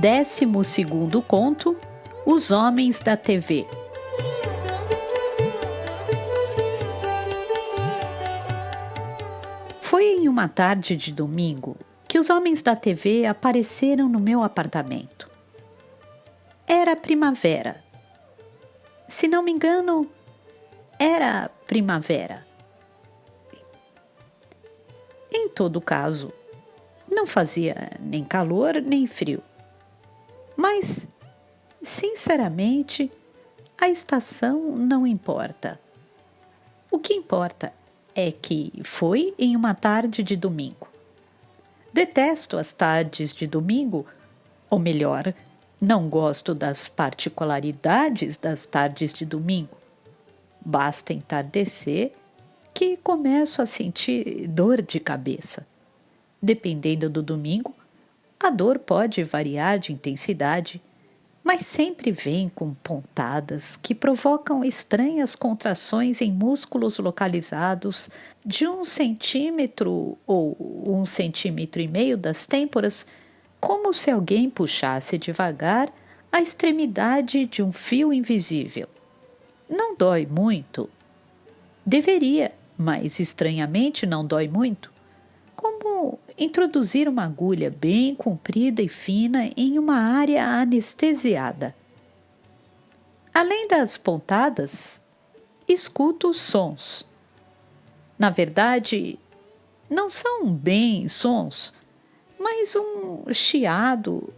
12º conto, Os Homens da TV. Foi em uma tarde de domingo que os homens da TV apareceram no meu apartamento. Era primavera. Se não me engano, era primavera. Em todo caso, não fazia nem calor nem frio. Mas, sinceramente, a estação não importa. O que importa é que foi em uma tarde de domingo. Detesto as tardes de domingo, ou melhor, não gosto das particularidades das tardes de domingo. Basta entardecer que começo a sentir dor de cabeça. Dependendo do domingo, a dor pode variar de intensidade, mas sempre vem com pontadas que provocam estranhas contrações em músculos localizados de 1 centímetro ou 1,5 centímetros das têmporas, como se alguém puxasse devagar a extremidade de um fio invisível. Não dói muito. Deveria, mas estranhamente não dói muito. Como introduzir uma agulha bem comprida e fina em uma área anestesiada. Além das pontadas, escuto sons. Na verdade, não são bem sons, mas um chiado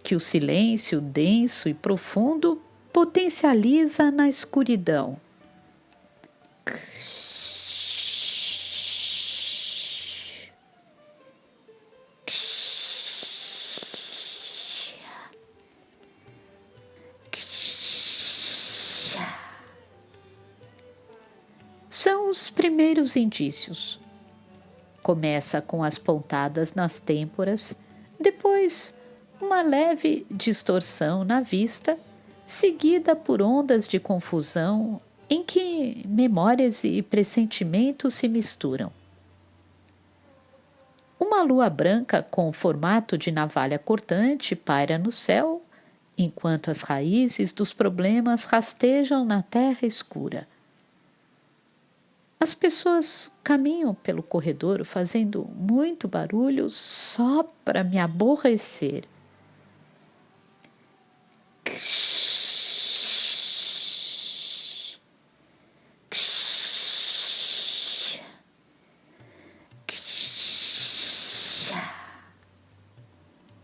que o silêncio denso e profundo potencializa na escuridão. São os primeiros indícios. Começa com as pontadas nas têmporas, depois uma leve distorção na vista, seguida por ondas de confusão em que memórias e pressentimentos se misturam. Uma lua branca com formato de navalha cortante paira no céu, enquanto as raízes dos problemas rastejam na terra escura. As pessoas caminham pelo corredor fazendo muito barulho só para me aborrecer.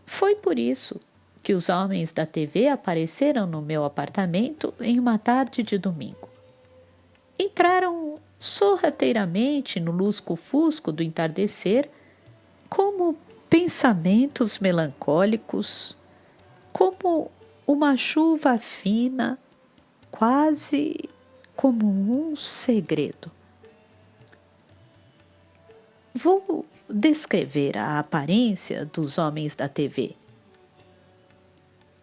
Foi por isso que os homens da TV apareceram no meu apartamento em uma tarde de domingo. Entraram sorrateiramente no lusco-fusco do entardecer, como pensamentos melancólicos, como uma chuva fina, quase como um segredo. Vou descrever a aparência dos homens da TV.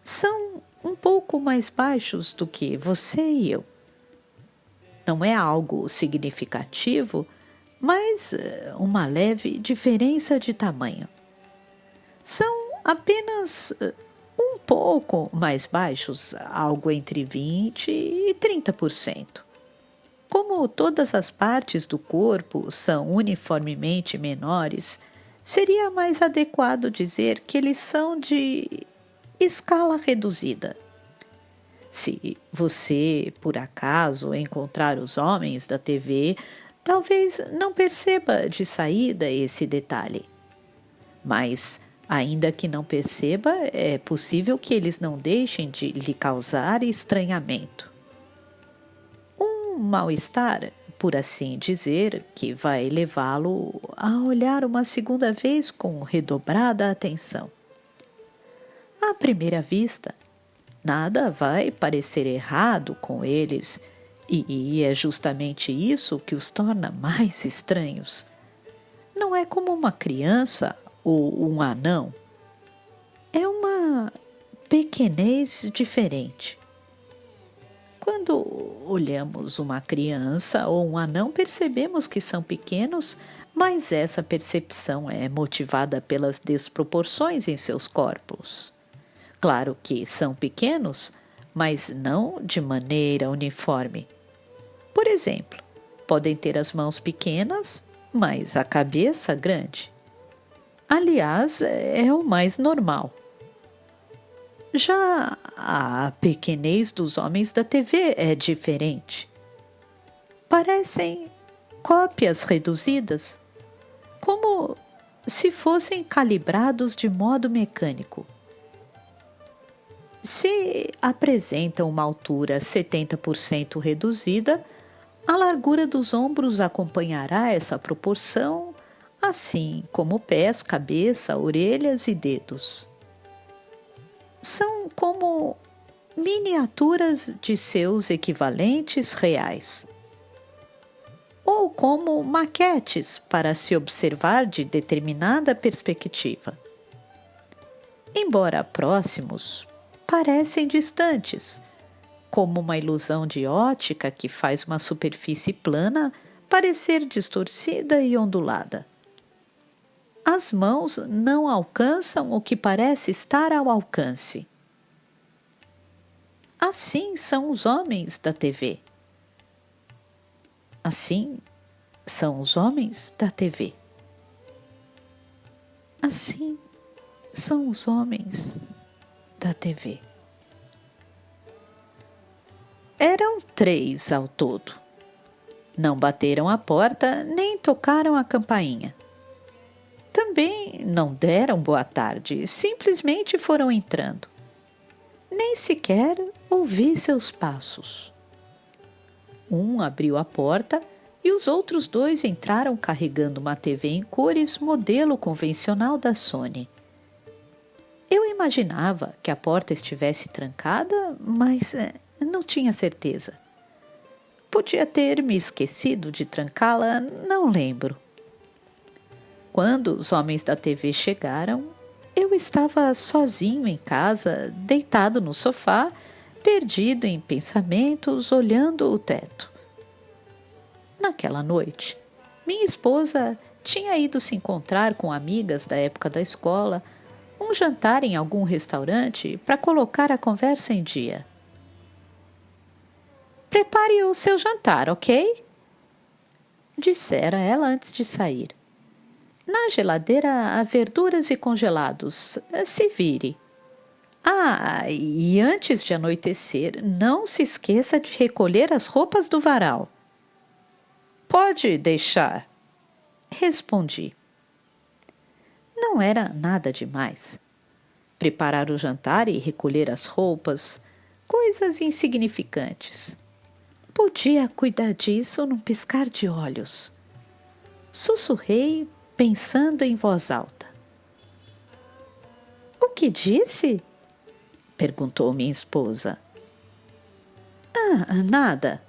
São um pouco mais baixos do que você e eu. Não é algo significativo, mas uma leve diferença de tamanho. São apenas um pouco mais baixos, algo entre 20% e 30%. Como todas as partes do corpo são uniformemente menores, seria mais adequado dizer que eles são de escala reduzida. Se você, por acaso, encontrar os homens da TV, talvez não perceba de saída esse detalhe. Mas, ainda que não perceba, é possível que eles não deixem de lhe causar estranhamento. Um mal-estar, por assim dizer, que vai levá-lo a olhar uma segunda vez com redobrada atenção. À primeira vista, nada vai parecer errado com eles, e é justamente isso que os torna mais estranhos. Não é como uma criança ou um anão. É uma pequenez diferente. Quando olhamos uma criança ou um anão, percebemos que são pequenos, mas essa percepção é motivada pelas desproporções em seus corpos. Claro que são pequenos, mas não de maneira uniforme. Por exemplo, podem ter as mãos pequenas, mas a cabeça grande. Aliás, é o mais normal. Já a pequenez dos homens da TV é diferente. Parecem cópias reduzidas, como se fossem calibrados de modo mecânico. Se apresentam uma altura 70% reduzida, a largura dos ombros acompanhará essa proporção, assim como pés, cabeça, orelhas e dedos. São como miniaturas de seus equivalentes reais, ou como maquetes para se observar de determinada perspectiva. Embora próximos, parecem distantes, como uma ilusão de ótica que faz uma superfície plana parecer distorcida e ondulada. As mãos não alcançam o que parece estar ao alcance. Assim são os homens da TV. Assim são os homens da TV. Assim são os homens da TV. Eram 3 ao todo. Não bateram a porta nem tocaram a campainha. Também não deram boa tarde, simplesmente foram entrando. Nem sequer ouvi seus passos. Um abriu a porta e os outros 2 entraram carregando uma TV em cores modelo convencional da Sony. Eu imaginava que a porta estivesse trancada, mas não tinha certeza. Podia ter me esquecido de trancá-la, não lembro. Quando os homens da TV chegaram, eu estava sozinho em casa, deitado no sofá, perdido em pensamentos, olhando o teto. Naquela noite, minha esposa tinha ido se encontrar com amigas da época da escola, um jantar em algum restaurante para colocar a conversa em dia. "Prepare o seu jantar, ok?" dissera ela antes de sair. "Na geladeira há verduras e congelados. Se vire. Ah, e antes de anoitecer, não se esqueça de recolher as roupas do varal." "Pode deixar", respondi. Não era nada demais. Preparar o jantar e recolher as roupas, coisas insignificantes. Podia cuidar disso num piscar de olhos. Sussurrei, pensando em voz alta. "O que disse?" perguntou minha esposa. "Ah, nada."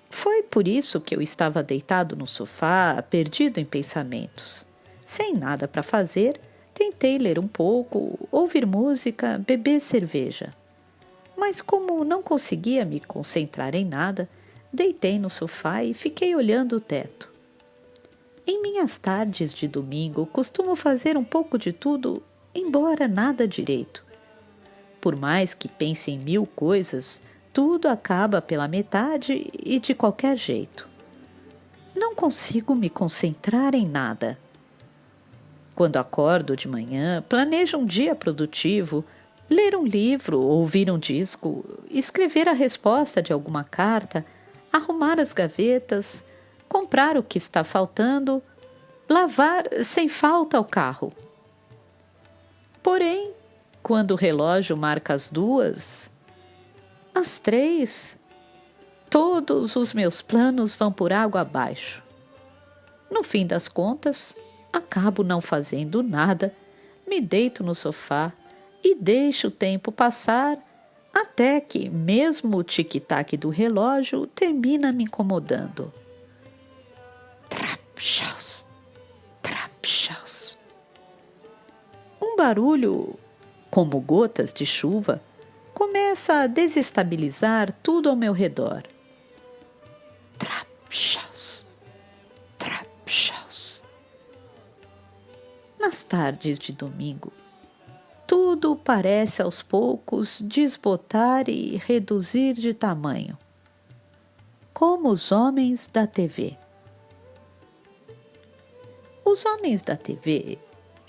Foi por isso que eu estava deitado no sofá, perdido em pensamentos. Sem nada para fazer, tentei ler um pouco, ouvir música, beber cerveja. Mas como não conseguia me concentrar em nada, deitei no sofá e fiquei olhando o teto. Em minhas tardes de domingo, costumo fazer um pouco de tudo, embora nada direito. Por mais que pense em 1000 coisas, tudo acaba pela metade e de qualquer jeito. Não consigo me concentrar em nada. Quando acordo de manhã, planejo um dia produtivo, ler um livro, ouvir um disco, escrever a resposta de alguma carta, arrumar as gavetas, comprar o que está faltando, lavar sem falta o carro. Porém, quando o relógio marca as 2, às 3, todos os meus planos vão por água abaixo. No fim das contas, acabo não fazendo nada, me deito no sofá e deixo o tempo passar até que mesmo o tic-tac do relógio termina me incomodando. Trapchaus, trapchaus. Um barulho, como gotas de chuva, começa a desestabilizar tudo ao meu redor. Trapchaus, trapchaus. Nas tardes de domingo, tudo parece aos poucos desbotar e reduzir de tamanho, como os homens da TV. Os homens da TV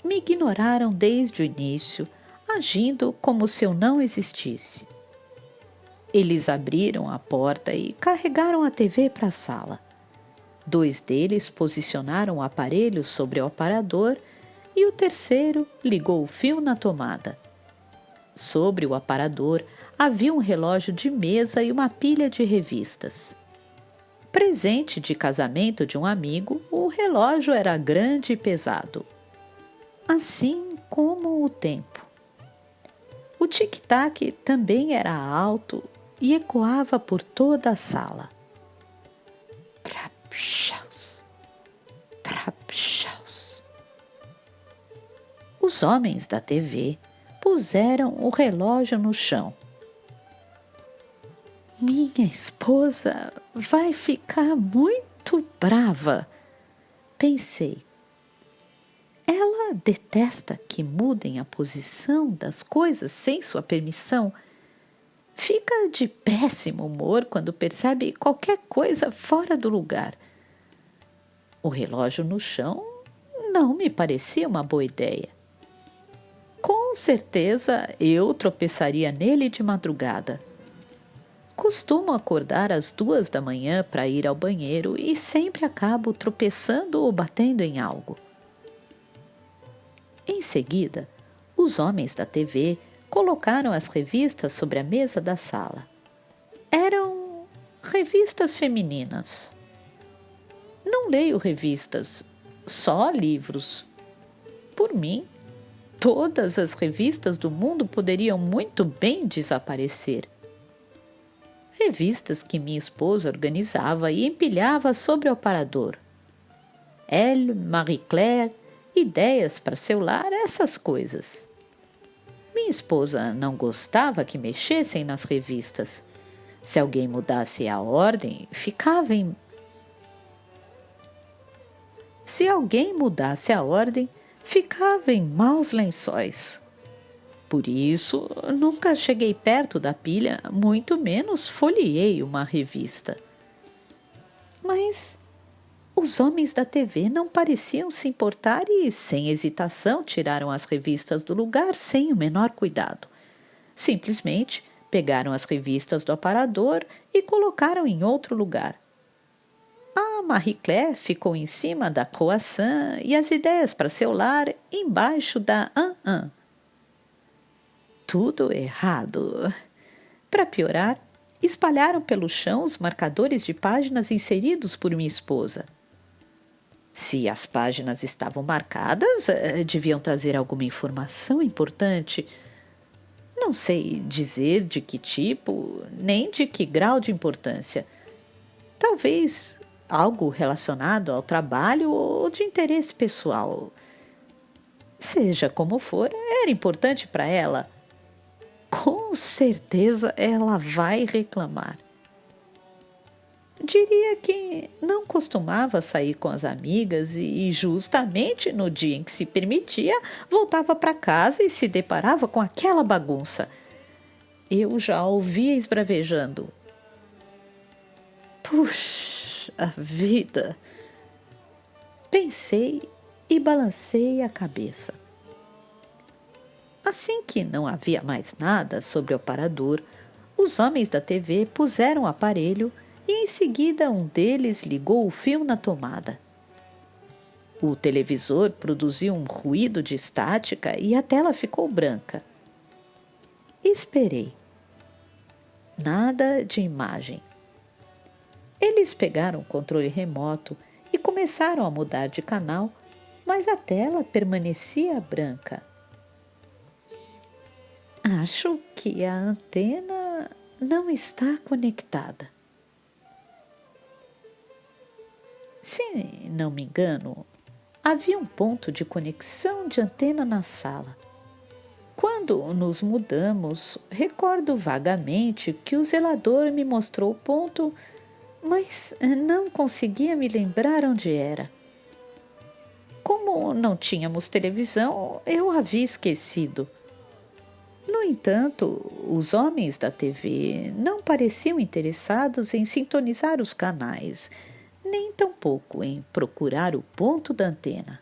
me ignoraram desde o início, agindo como se eu não existisse. Eles abriram a porta e carregaram a TV para a sala. 2 deles posicionaram o aparelho sobre o aparador e o terceiro ligou o fio na tomada. Sobre o aparador havia um relógio de mesa e uma pilha de revistas. Presente de casamento de um amigo, o relógio era grande e pesado, assim como o tempo. O tic-tac também era alto e ecoava por toda a sala. Trap-chaus, trap-chaus. Os homens da TV puseram o relógio no chão. Minha esposa vai ficar muito brava, pensei. Ela detesta que mudem a posição das coisas sem sua permissão. Fica de péssimo humor quando percebe qualquer coisa fora do lugar. O relógio no chão não me parecia uma boa ideia. Com certeza eu tropeçaria nele de madrugada. Costumo acordar às 2 da manhã para ir ao banheiro e sempre acabo tropeçando ou batendo em algo. Em seguida, os homens da TV colocaram as revistas sobre a mesa da sala. Eram revistas femininas. Não leio revistas, só livros. Por mim, todas as revistas do mundo poderiam muito bem desaparecer. Revistas que minha esposa organizava e empilhava sobre o aparador. Elle, Marie Claire, ideias para seu lar, essas coisas. Minha esposa não gostava que mexessem nas revistas. Se alguém mudasse a ordem, ficava em maus lençóis. Por isso, nunca cheguei perto da pilha, muito menos folheei uma revista. Mas os homens da TV não pareciam se importar e, sem hesitação, tiraram as revistas do lugar sem o menor cuidado. Simplesmente pegaram as revistas do aparador e colocaram em outro lugar. A Marie Claire ficou em cima da croissant e as ideias para seu lar embaixo da An-An. Tudo errado. Para piorar, espalharam pelo chão os marcadores de páginas inseridos por minha esposa. Se as páginas estavam marcadas, deviam trazer alguma informação importante. Não sei dizer de que tipo, nem de que grau de importância. Talvez algo relacionado ao trabalho ou de interesse pessoal. Seja como for, era importante para ela. Com certeza ela vai reclamar. Diria que não costumava sair com as amigas e justamente no dia em que se permitia, voltava para casa e se deparava com aquela bagunça. Eu já a ouvia esbravejando. Puxa vida! Pensei e balancei a cabeça. Assim que não havia mais nada sobre o aparador, os homens da TV puseram o aparelho e em seguida um deles ligou o fio na tomada. O televisor produziu um ruído de estática e a tela ficou branca. Esperei. Nada de imagem. Eles pegaram o controle remoto e começaram a mudar de canal, mas a tela permanecia branca. Acho que a antena não está conectada. Se não me engano, havia um ponto de conexão de antena na sala. Quando nos mudamos, recordo vagamente que o zelador me mostrou o ponto, mas não conseguia me lembrar onde era. Como não tínhamos televisão, eu havia esquecido. entanto, os homens da TV não pareciam interessados em sintonizar os canais, nem tampouco em procurar o ponto da antena.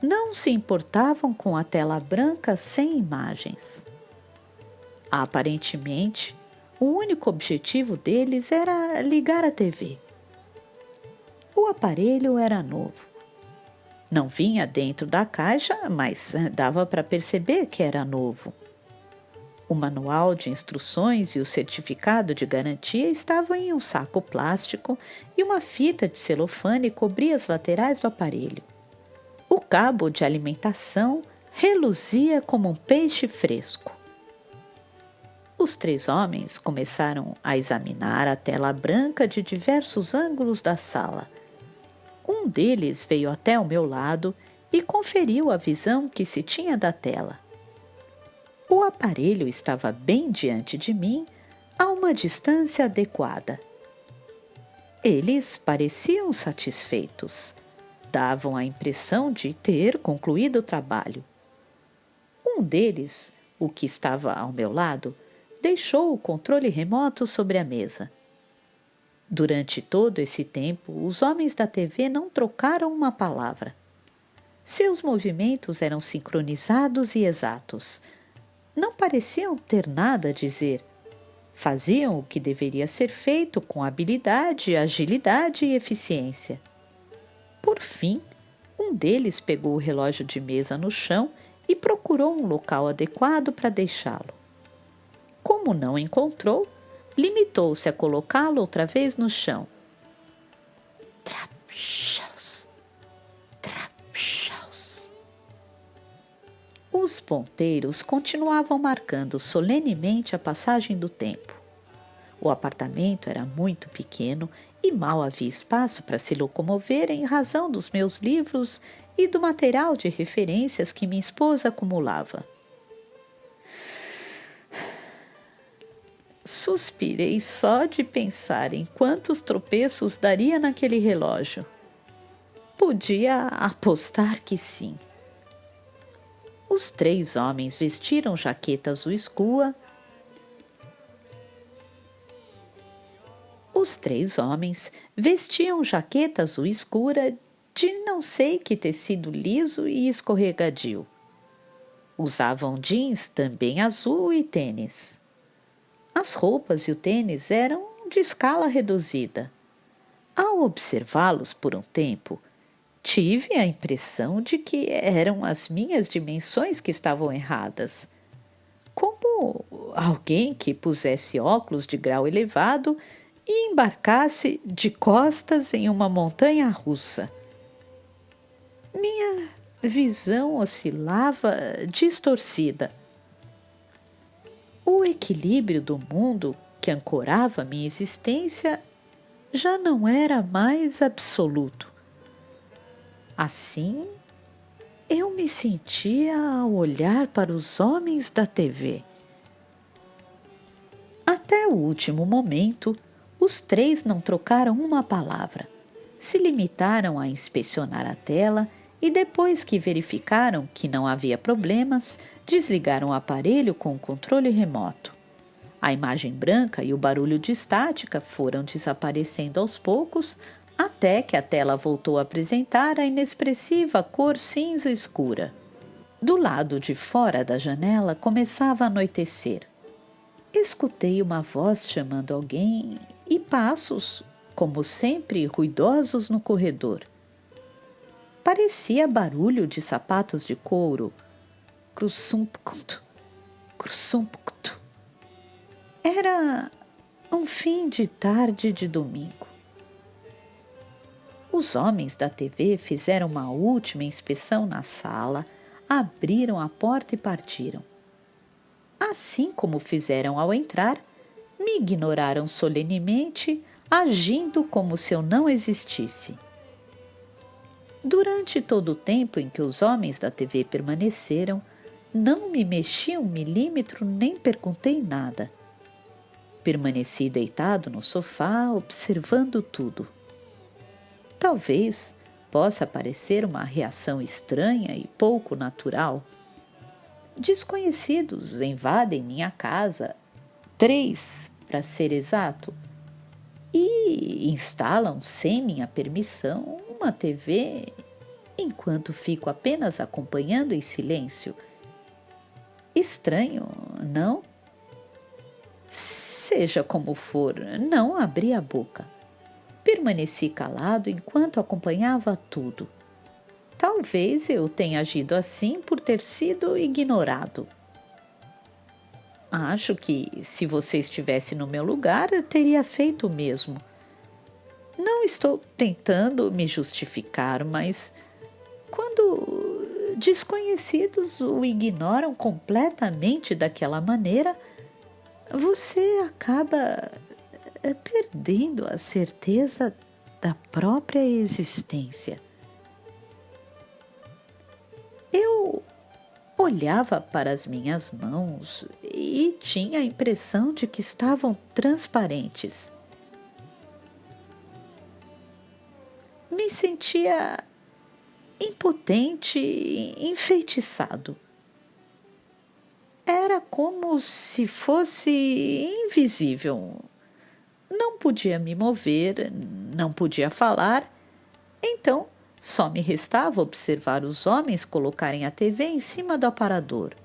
Não se importavam com a tela branca sem imagens. Aparentemente, o único objetivo deles era ligar a TV. O aparelho era novo. Não vinha dentro da caixa, mas dava para perceber que era novo. O manual de instruções e o certificado de garantia estavam em um saco plástico e uma fita de celofane cobria as laterais do aparelho. O cabo de alimentação reluzia como um peixe fresco. Os 3 homens começaram a examinar a tela branca de diversos ângulos da sala. Um deles veio até o meu lado e conferiu a visão que se tinha da tela. O aparelho estava bem diante de mim, a uma distância adequada. Eles pareciam satisfeitos. Davam a impressão de ter concluído o trabalho. Um deles, o que estava ao meu lado, deixou o controle remoto sobre a mesa. Durante todo esse tempo, os homens da TV não trocaram uma palavra. Seus movimentos eram sincronizados e exatos. Não pareciam ter nada a dizer. Faziam o que deveria ser feito com habilidade, agilidade e eficiência. Por fim, um deles pegou o relógio de mesa no chão e procurou um local adequado para deixá-lo. Como não encontrou, limitou-se a colocá-lo outra vez no chão. Trapchaus, trapchaus. Os ponteiros continuavam marcando solenemente a passagem do tempo. O apartamento era muito pequeno e mal havia espaço para se locomover em razão dos meus livros e do material de referências que minha esposa acumulava. Suspirei só de pensar em quantos tropeços daria naquele relógio. Podia apostar que sim. Os 3 homens vestiram jaqueta azul escura. Os 3 homens vestiam jaqueta azul escura de não sei que tecido liso e escorregadio. Usavam jeans também azul e tênis. As roupas e o tênis eram de escala reduzida. Ao observá-los por um tempo, tive a impressão de que eram as minhas dimensões que estavam erradas. Como alguém que pusesse óculos de grau elevado e embarcasse de costas em uma montanha russa. Minha visão oscilava distorcida. O equilíbrio do mundo que ancorava minha existência já não era mais absoluto. Assim, eu me sentia ao olhar para os homens da TV. Até o último momento, os 3 não trocaram uma palavra. Se limitaram a inspecionar a tela e depois que verificaram que não havia problemas, desligaram o aparelho com o controle remoto. A imagem branca e o barulho de estática foram desaparecendo aos poucos, até que a tela voltou a apresentar a inexpressiva cor cinza escura. Do lado de fora da janela começava a anoitecer. Escutei uma voz chamando alguém e passos, como sempre, ruidosos no corredor. Parecia barulho de sapatos de couro. Crusumpuctu, crusumpuctu. Era um fim de tarde de domingo. Os homens da TV fizeram uma última inspeção na sala, abriram a porta e partiram. Assim como fizeram ao entrar, me ignoraram solenemente, agindo como se eu não existisse. Durante todo o tempo em que os homens da TV permaneceram, não me mexi um milímetro nem perguntei nada. Permaneci deitado no sofá, observando tudo. Talvez possa parecer uma reação estranha e pouco natural. Desconhecidos invadem minha casa, 3 para ser exato, e instalam sem minha permissão uma TV, enquanto fico apenas acompanhando em silêncio. Estranho, não? Seja como for, não abri a boca. Permaneci calado enquanto acompanhava tudo. Talvez eu tenha agido assim por ter sido ignorado. Acho que, se você estivesse no meu lugar, eu teria feito o mesmo. Não estou tentando me justificar, mas quando desconhecidos o ignoram completamente daquela maneira, você acaba perdendo a certeza da própria existência. Eu olhava para as minhas mãos e tinha a impressão de que estavam transparentes. Me sentia impotente e enfeitiçado. Era como se fosse invisível. Não podia me mover, não podia falar, então só me restava observar os homens colocarem a TV em cima do aparador.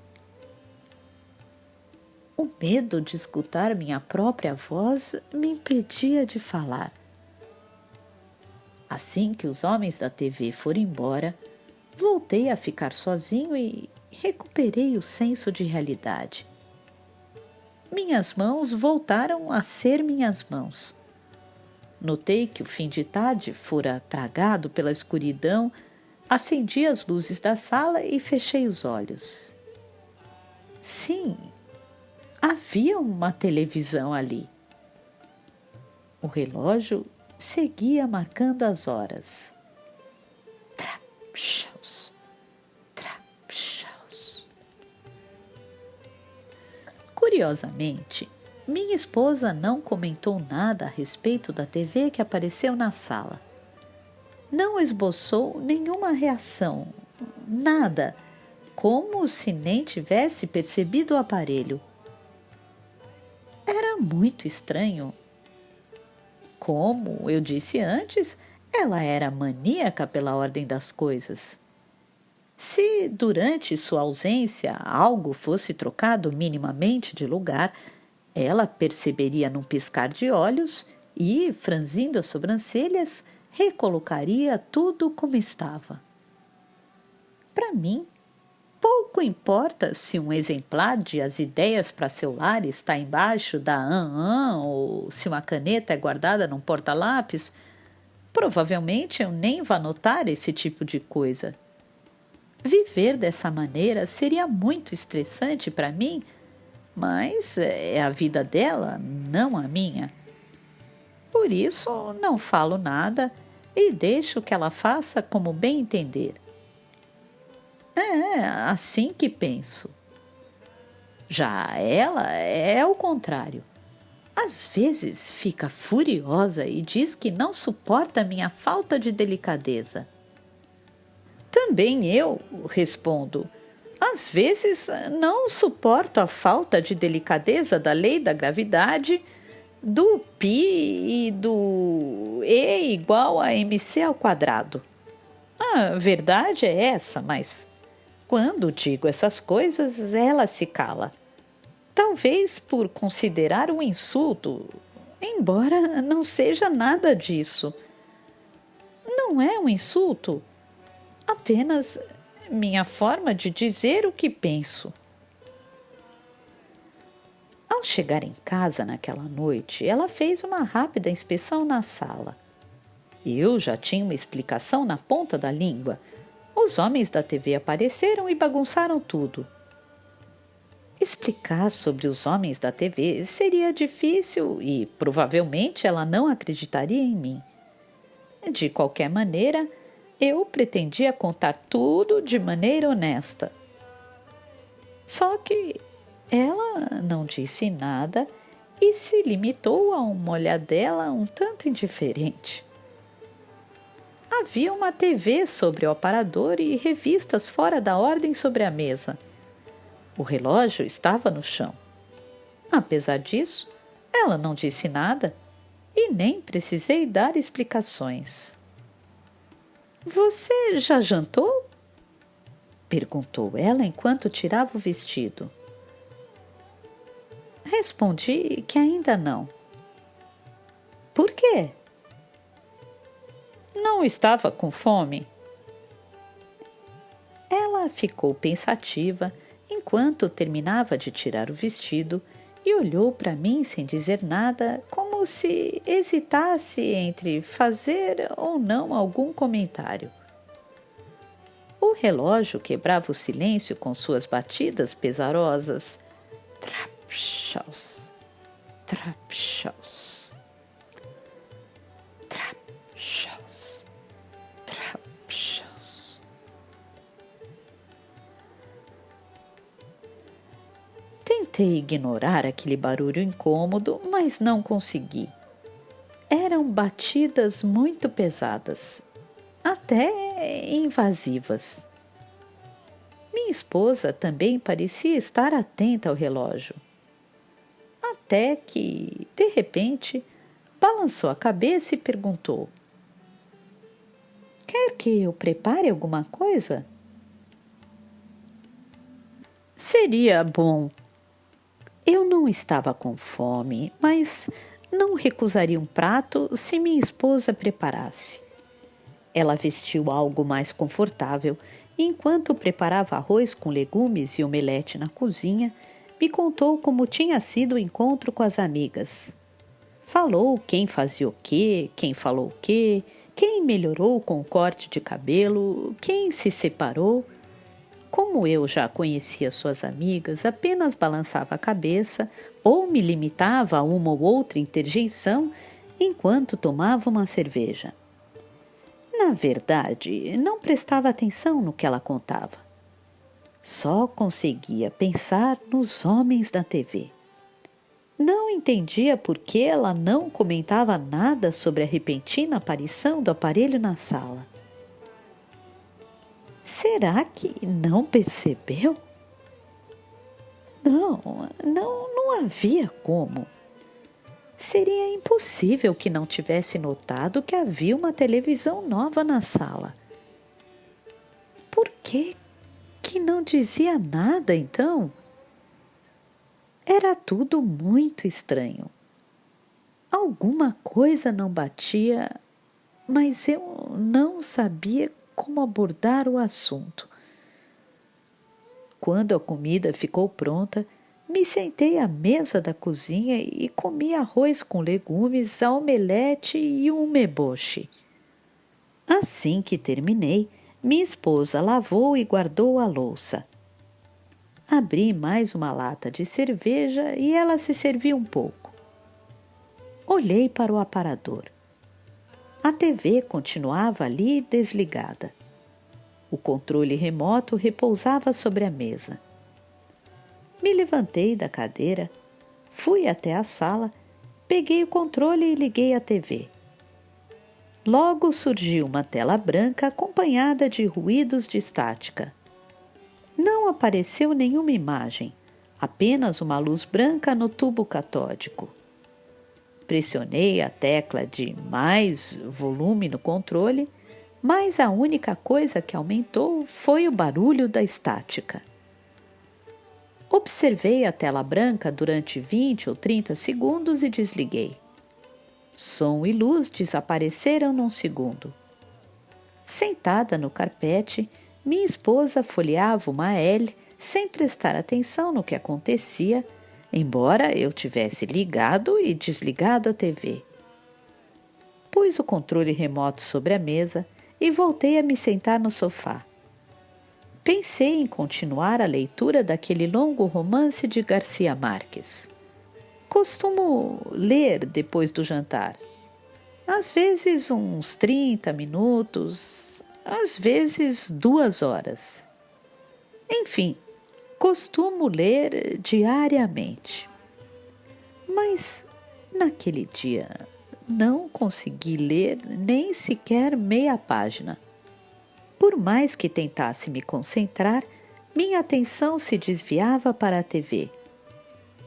O medo de escutar minha própria voz me impedia de falar. Assim que os homens da TV foram embora, voltei a ficar sozinho e recuperei o senso de realidade. Minhas mãos voltaram a ser minhas mãos. Notei que o fim de tarde fora tragado pela escuridão, acendi as luzes da sala e fechei os olhos. Sim, havia uma televisão ali. O relógio seguia marcando as horas. Trapchaus, trapchaus. Curiosamente, minha esposa não comentou nada a respeito da TV que apareceu na sala. Não esboçou nenhuma reação, nada, como se nem tivesse percebido o aparelho. Era muito estranho. Como eu disse antes, ela era maníaca pela ordem das coisas. Se durante sua ausência algo fosse trocado minimamente de lugar, ela perceberia num piscar de olhos e, franzindo as sobrancelhas, recolocaria tudo como estava. Para mim, pouco importa se um exemplar de As Ideias para seu Lar está embaixo da AN ou se uma caneta é guardada num porta-lápis. Provavelmente eu nem vá notar esse tipo de coisa. Viver dessa maneira seria muito estressante para mim, mas é a vida dela, não a minha. Por isso, não falo nada e deixo que ela faça como bem entender. É assim que penso. Já ela é o contrário. Às vezes fica furiosa e diz que não suporta minha falta de delicadeza. Também eu, respondo, às vezes não suporto a falta de delicadeza da lei da gravidade, do π e do E igual a mc ao quadrado. A verdade é essa, mas quando digo essas coisas, ela se cala. Talvez por considerar um insulto, embora não seja nada disso. Não é um insulto, apenas minha forma de dizer o que penso. Ao chegar em casa naquela noite, ela fez uma rápida inspeção na sala. Eu já tinha uma explicação na ponta da língua. Os homens da TV apareceram e bagunçaram tudo. Explicar sobre os homens da TV seria difícil e provavelmente ela não acreditaria em mim. De qualquer maneira, eu pretendia contar tudo de maneira honesta. Só que ela não disse nada e se limitou a uma olhadela um tanto indiferente. Havia uma TV sobre o aparador e revistas fora da ordem sobre a mesa. O relógio estava no chão. Apesar disso, ela não disse nada e nem precisei dar explicações. Você já jantou? Perguntou ela enquanto tirava o vestido. Respondi que ainda não. Por quê? Não estava com fome. Ela ficou pensativa enquanto terminava de tirar o vestido e olhou para mim sem dizer nada, como se hesitasse entre fazer ou não algum comentário. O relógio quebrava o silêncio com suas batidas pesarosas. Trapchaus, trapchaus, trapchaus, trapchaus. Tentei ignorar aquele barulho incômodo, mas não consegui. Eram batidas muito pesadas, até invasivas. Minha esposa também parecia estar atenta ao relógio. Até que, de repente, balançou a cabeça e perguntou: Quer que eu prepare alguma coisa? Seria bom. Eu não estava com fome, mas não recusaria um prato se minha esposa preparasse. Ela vestiu algo mais confortável e, enquanto preparava arroz com legumes e omelete na cozinha, me contou como tinha sido o encontro com as amigas. Falou quem fazia o quê, quem falou o quê, quem melhorou com o corte de cabelo, quem se separou. Como eu já conhecia suas amigas, apenas balançava a cabeça ou me limitava a uma ou outra interjeição enquanto tomava uma cerveja. Na verdade, não prestava atenção no que ela contava. Só conseguia pensar nos homens da TV. Não entendia por que ela não comentava nada sobre a repentina aparição do aparelho na sala. Será que não percebeu? Não havia como. Seria impossível que não tivesse notado que havia uma televisão nova na sala. Por que não dizia nada, então? Era tudo muito estranho. Alguma coisa não batia, mas eu não sabia como abordar o assunto. Quando a comida ficou pronta, me sentei à mesa da cozinha e comi arroz com legumes, a omelete e um umeboshi. Assim que terminei, minha esposa lavou e guardou a louça. Abri mais uma lata de cerveja e ela se serviu um pouco. Olhei para o aparador. A TV continuava ali desligada. O controle remoto repousava sobre a mesa. Me levantei da cadeira, fui até a sala, peguei o controle e liguei a TV. Logo surgiu uma tela branca acompanhada de ruídos de estática. Não apareceu nenhuma imagem, apenas uma luz branca no tubo catódico. Pressionei a tecla de mais volume no controle, mas a única coisa que aumentou foi o barulho da estática. Observei a tela branca durante 20 ou 30 segundos e desliguei. Som e luz desapareceram num segundo. Sentada no carpete, minha esposa folheava uma L sem prestar atenção no que acontecia, embora eu tivesse ligado e desligado a TV. Pus o controle remoto sobre a mesa e voltei a me sentar no sofá. Pensei em continuar a leitura daquele longo romance de Garcia Marques. Costumo ler depois do jantar. Às vezes uns 30 minutos, às vezes 2 horas. Enfim, costumo ler diariamente. Mas naquele dia não consegui ler nem sequer meia página. Por mais que tentasse me concentrar, Minha atenção se desviava para a TV.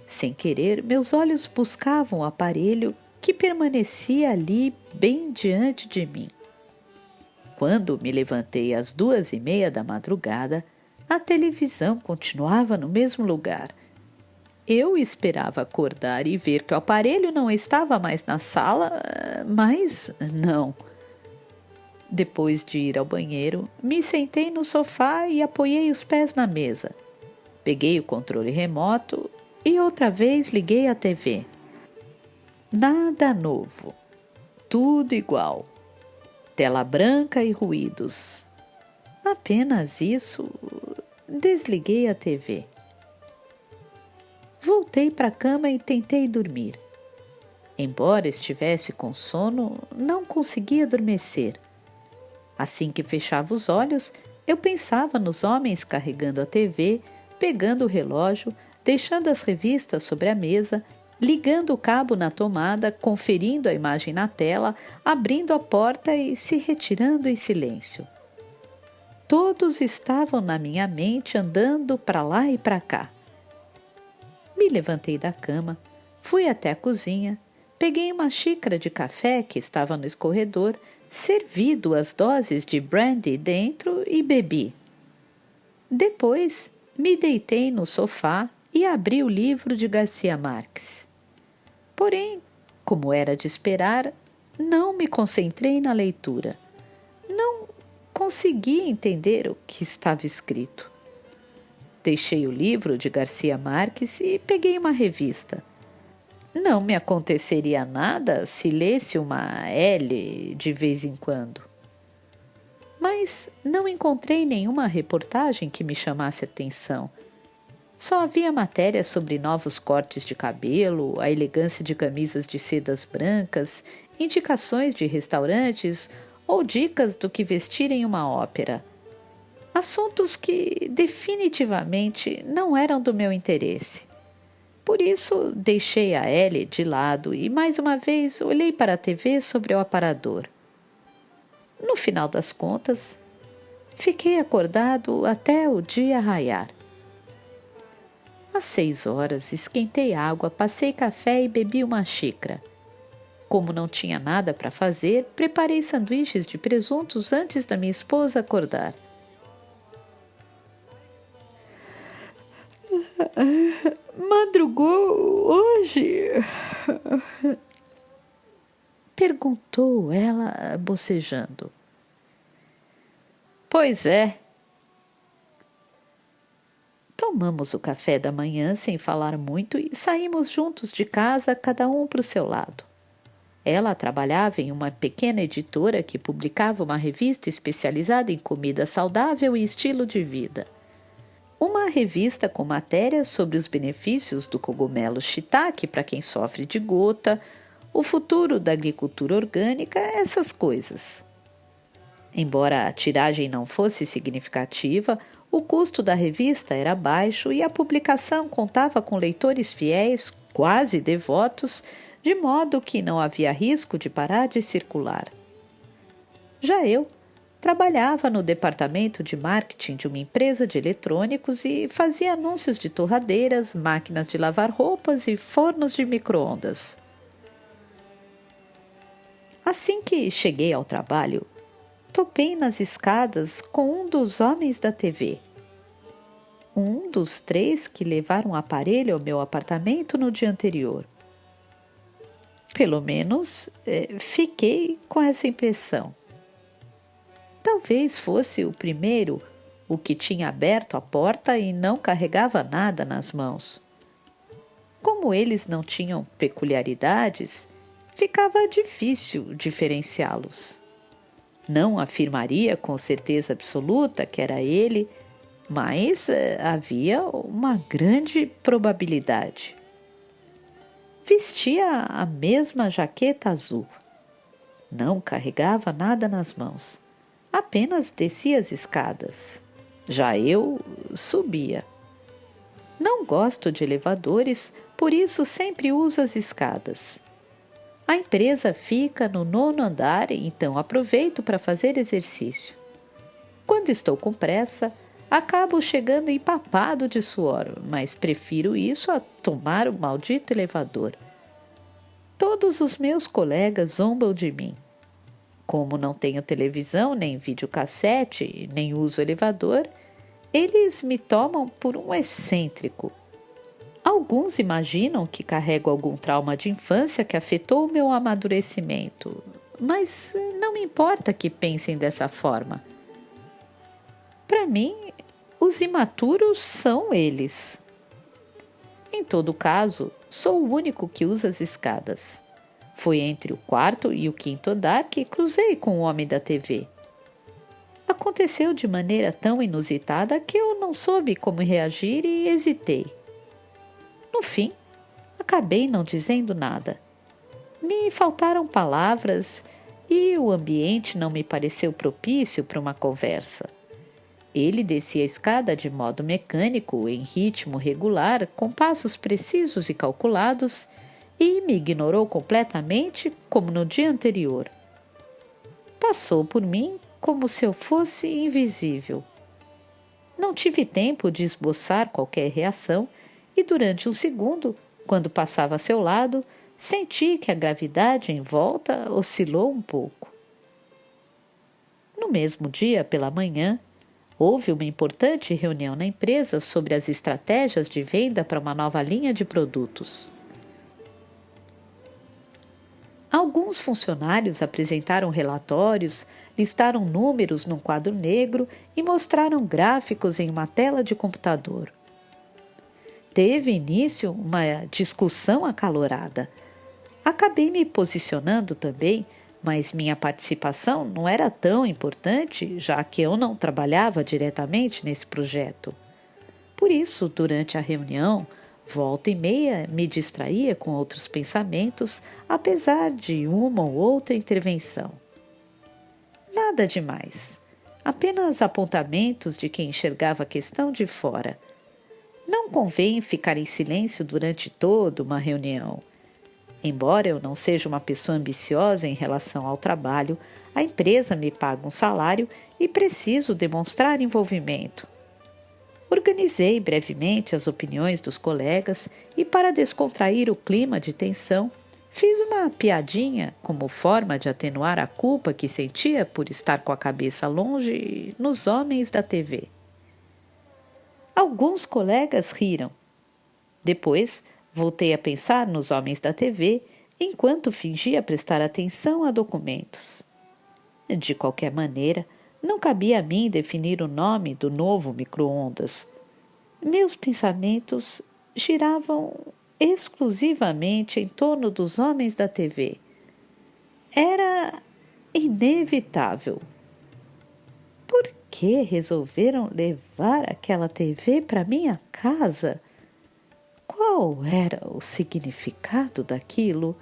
Sem querer, meus olhos buscavam o aparelho que permanecia ali bem diante de mim. Quando me levantei às 2:30 da madrugada, a televisão continuava no mesmo lugar. Eu esperava acordar e ver que o aparelho não estava mais na sala, mas não. Depois de ir ao banheiro, me sentei no sofá e apoiei os pés na mesa. Peguei o controle remoto e outra vez liguei a TV. Nada novo. Tudo igual. Tela branca e ruídos. Apenas isso. Desliguei a TV. Voltei para a cama e tentei dormir. Embora estivesse com sono, não conseguia adormecer. Assim que fechava os olhos, eu pensava nos homens carregando a TV, pegando o relógio, deixando as revistas sobre a mesa, ligando o cabo na tomada, conferindo a imagem na tela, abrindo a porta e se retirando em silêncio. Todos estavam na minha mente andando para lá e para cá. Me levantei da cama, fui até a cozinha, peguei uma xícara de café que estava no escorredor, servi 2 doses de brandy dentro e bebi. Depois, me deitei no sofá e abri o livro de Garcia Marques. Porém, como era de esperar, não me concentrei na leitura. Não consegui entender o que estava escrito. Deixei o livro de Garcia Marques e peguei uma revista. Não me aconteceria nada se lesse uma L de vez em quando. Mas não encontrei nenhuma reportagem que me chamasse atenção. Só havia matérias sobre novos cortes de cabelo, a elegância de camisas de sedas brancas, indicações de restaurantes ou dicas do que vestir em uma ópera. Assuntos que definitivamente não eram do meu interesse. Por isso, deixei a Ellie de lado e mais uma vez olhei para a TV sobre o aparador. No final das contas, fiquei acordado até o dia raiar. Às 6 horas, esquentei água, passei café e bebi uma xícara. Como não tinha nada para fazer, preparei sanduíches de presuntos antes da minha esposa acordar. Madrugou hoje? Perguntou ela, bocejando. Pois é. Tomamos o café da manhã sem falar muito e saímos juntos de casa, cada um para o seu lado. Ela trabalhava em uma pequena editora que publicava uma revista especializada em comida saudável e estilo de vida. Uma revista com matérias sobre os benefícios do cogumelo shiitake para quem sofre de gota, o futuro da agricultura orgânica, essas coisas. Embora a tiragem não fosse significativa, o custo da revista era baixo e a publicação contava com leitores fiéis, quase devotos, de modo que não havia risco de parar de circular. Já eu trabalhava no departamento de marketing de uma empresa de eletrônicos e fazia anúncios de torradeiras, máquinas de lavar roupas e fornos de micro-ondas. Assim que cheguei ao trabalho, topei nas escadas com um dos homens da TV. Um dos 3 que levaram o aparelho ao meu apartamento no dia anterior. Pelo menos, fiquei com essa impressão. Talvez fosse o primeiro o que tinha aberto a porta e não carregava nada nas mãos. Como eles não tinham peculiaridades, ficava difícil diferenciá-los. Não afirmaria com certeza absoluta que era ele, mas havia uma grande probabilidade. Vestia a mesma jaqueta azul. Não carregava nada nas mãos. Apenas descia as escadas. Já eu subia. Não gosto de elevadores, por isso sempre uso as escadas. A empresa fica no 9º andar, então aproveito para fazer exercício. Quando estou com pressa, Acabo chegando empapado de suor, mas prefiro isso a tomar o maldito elevador. Todos os meus colegas zombam de mim. Como não tenho televisão, nem videocassete, nem uso elevador, eles me tomam por um excêntrico. Alguns imaginam que carrego algum trauma de infância que afetou o meu amadurecimento, mas não me importa que pensem dessa forma. Para mim, os imaturos são eles. Em todo caso, sou o único que usa as escadas. Foi entre o quarto e o quinto andar que cruzei com o homem da TV. Aconteceu de maneira tão inusitada que eu não soube como reagir e hesitei. No fim, acabei não dizendo nada. Me faltaram palavras e o ambiente não me pareceu propício para uma conversa. Ele descia a escada de modo mecânico, em ritmo regular, com passos precisos e calculados, e me ignorou completamente, como no dia anterior. Passou por mim como se eu fosse invisível. Não tive tempo de esboçar qualquer reação e, durante um segundo, quando passava a seu lado, senti que a gravidade em volta oscilou um pouco. No mesmo dia, pela manhã, houve uma importante reunião na empresa sobre as estratégias de venda para uma nova linha de produtos. Alguns funcionários apresentaram relatórios, listaram números num quadro negro e mostraram gráficos em uma tela de computador. Teve início uma discussão acalorada. Acabei me posicionando também, mas minha participação não era tão importante, já que eu não trabalhava diretamente nesse projeto. Por isso, durante a reunião, volta e meia me distraía com outros pensamentos, apesar de uma ou outra intervenção. Nada demais, apenas apontamentos de quem enxergava a questão de fora. Não convém ficar em silêncio durante toda uma reunião. Embora eu não seja uma pessoa ambiciosa em relação ao trabalho, a empresa me paga um salário e preciso demonstrar envolvimento. Organizei brevemente as opiniões dos colegas e, para descontrair o clima de tensão, fiz uma piadinha como forma de atenuar a culpa que sentia por estar com a cabeça longe nos homens da TV. Alguns colegas riram. Depois, voltei a pensar nos homens da TV enquanto fingia prestar atenção a documentos. De qualquer maneira, não cabia a mim definir o nome do novo micro-ondas. Meus pensamentos giravam exclusivamente em torno dos homens da TV. Era inevitável. Por que resolveram levar aquela TV para minha casa? Qual era o significado daquilo?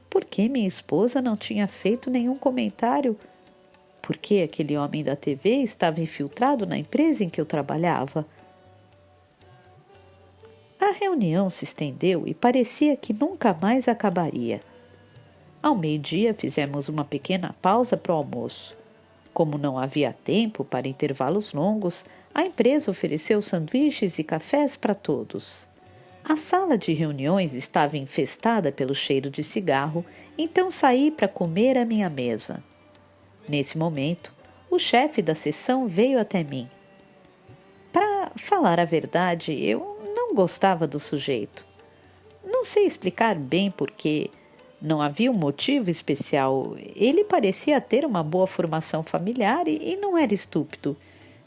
Por que minha esposa não tinha feito nenhum comentário? Por que aquele homem da TV estava infiltrado na empresa em que eu trabalhava? A reunião se estendeu e parecia que nunca mais acabaria. Ao meio-dia fizemos uma pequena pausa para o almoço. Como não havia tempo para intervalos longos, a empresa ofereceu sanduíches e cafés para todos. A sala de reuniões estava infestada pelo cheiro de cigarro, então saí para comer à minha mesa. Nesse momento, o chefe da sessão veio até mim. Para falar a verdade, eu não gostava do sujeito. Não sei explicar bem porquê. Não havia um motivo especial. Ele parecia ter uma boa formação familiar e não era estúpido.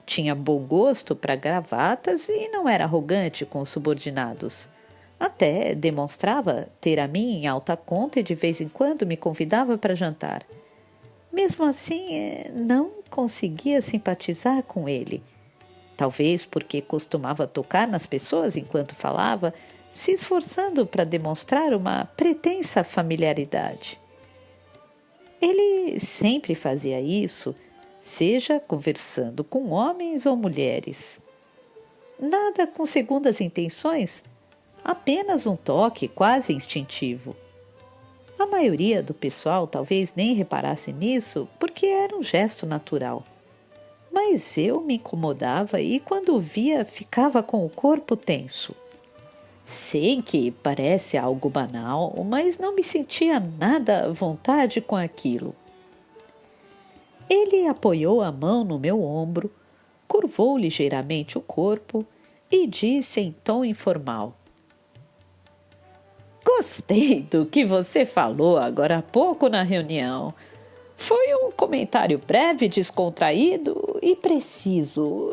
Tinha bom gosto para gravatas e não era arrogante com os subordinados. Até demonstrava ter a mim em alta conta e de vez em quando me convidava para jantar. Mesmo assim, não conseguia simpatizar com ele. Talvez porque costumava tocar nas pessoas enquanto falava, se esforçando para demonstrar uma pretensa familiaridade. Ele sempre fazia isso, seja conversando com homens ou mulheres. Nada com segundas intenções, apenas um toque quase instintivo. A maioria do pessoal talvez nem reparasse nisso porque era um gesto natural. Mas mas eu me incomodava e, quando o via, ficava com o corpo tenso. Sei que parece algo banal, mas não me sentia nada à vontade com aquilo. Ele apoiou a mão no meu ombro, curvou ligeiramente o corpo e disse em tom informal: Gostei do que você falou agora há pouco na reunião. Foi um comentário breve, descontraído e preciso.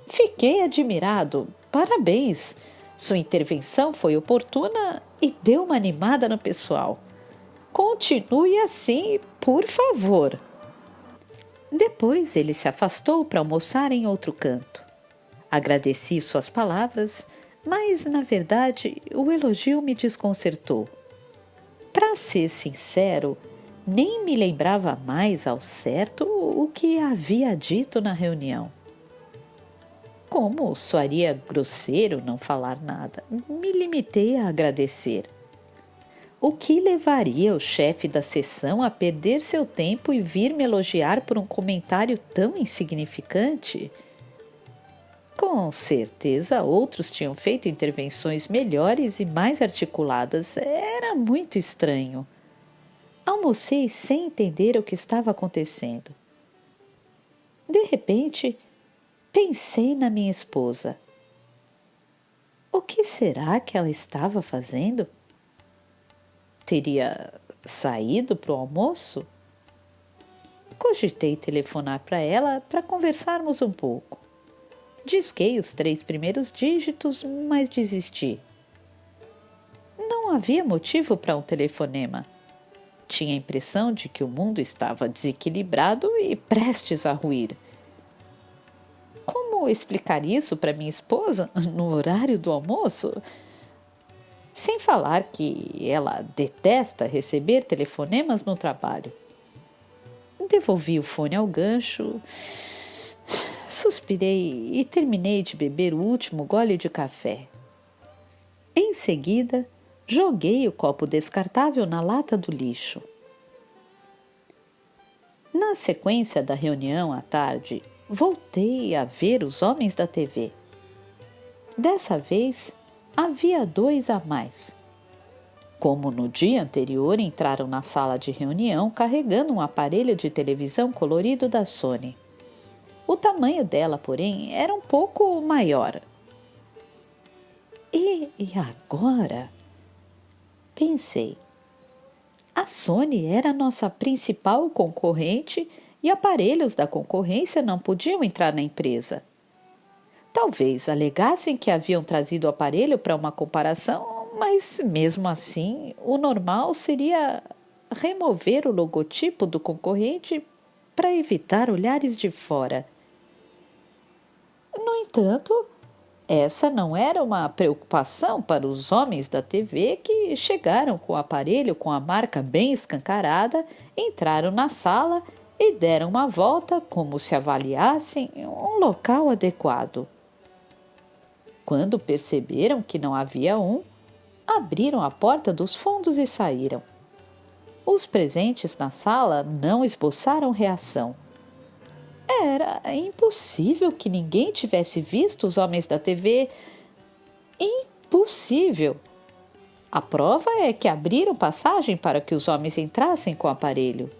Fiquei admirado. Parabéns. Sua intervenção foi oportuna e deu uma animada no pessoal. Continue assim, por favor. Depois ele se afastou para almoçar em outro canto. Agradeci suas palavras, mas, na verdade, o elogio me desconcertou. Para ser sincero, nem me lembrava mais ao certo o que havia dito na reunião. Como soaria grosseiro não falar nada, me limitei a agradecer. O que levaria o chefe da seção a perder seu tempo e vir me elogiar por um comentário tão insignificante? Com certeza outros tinham feito intervenções melhores e mais articuladas. Era muito estranho. Almocei sem entender o que estava acontecendo. De repente, pensei na minha esposa. O que será que ela estava fazendo? Teria saído para o almoço? Cogitei telefonar para ela para conversarmos um pouco. Disquei os 3 primeiros dígitos, mas desisti. Não havia motivo para um telefonema. Tinha a impressão de que o mundo estava desequilibrado e prestes a ruir. Como explicar isso para minha esposa no horário do almoço? Sem falar que ela detesta receber telefonemas no trabalho. Devolvi o fone ao gancho, suspirei e terminei de beber o último gole de café. Em seguida, joguei o copo descartável na lata do lixo. Na sequência da reunião à tarde, voltei a ver os homens da TV. Dessa vez, havia 2 a mais. Como no dia anterior, entraram na sala de reunião carregando um aparelho de televisão colorido da Sony. O tamanho dela, porém, era um pouco maior. E agora? Pensei. A Sony era nossa principal concorrente e aparelhos da concorrência não podiam entrar na empresa. Talvez alegassem que haviam trazido o aparelho para uma comparação, mas mesmo assim, o normal seria remover o logotipo do concorrente para evitar olhares de fora. No entanto, essa não era uma preocupação para os homens da TV que chegaram com o aparelho com a marca bem escancarada, entraram na sala e deram uma volta como se avaliassem um local adequado. Quando perceberam que não havia um, abriram a porta dos fundos e saíram. Os presentes na sala não esboçaram reação. Era impossível que ninguém tivesse visto os homens da TV. Impossível! A prova é que abriram passagem para que os homens entrassem com o aparelho.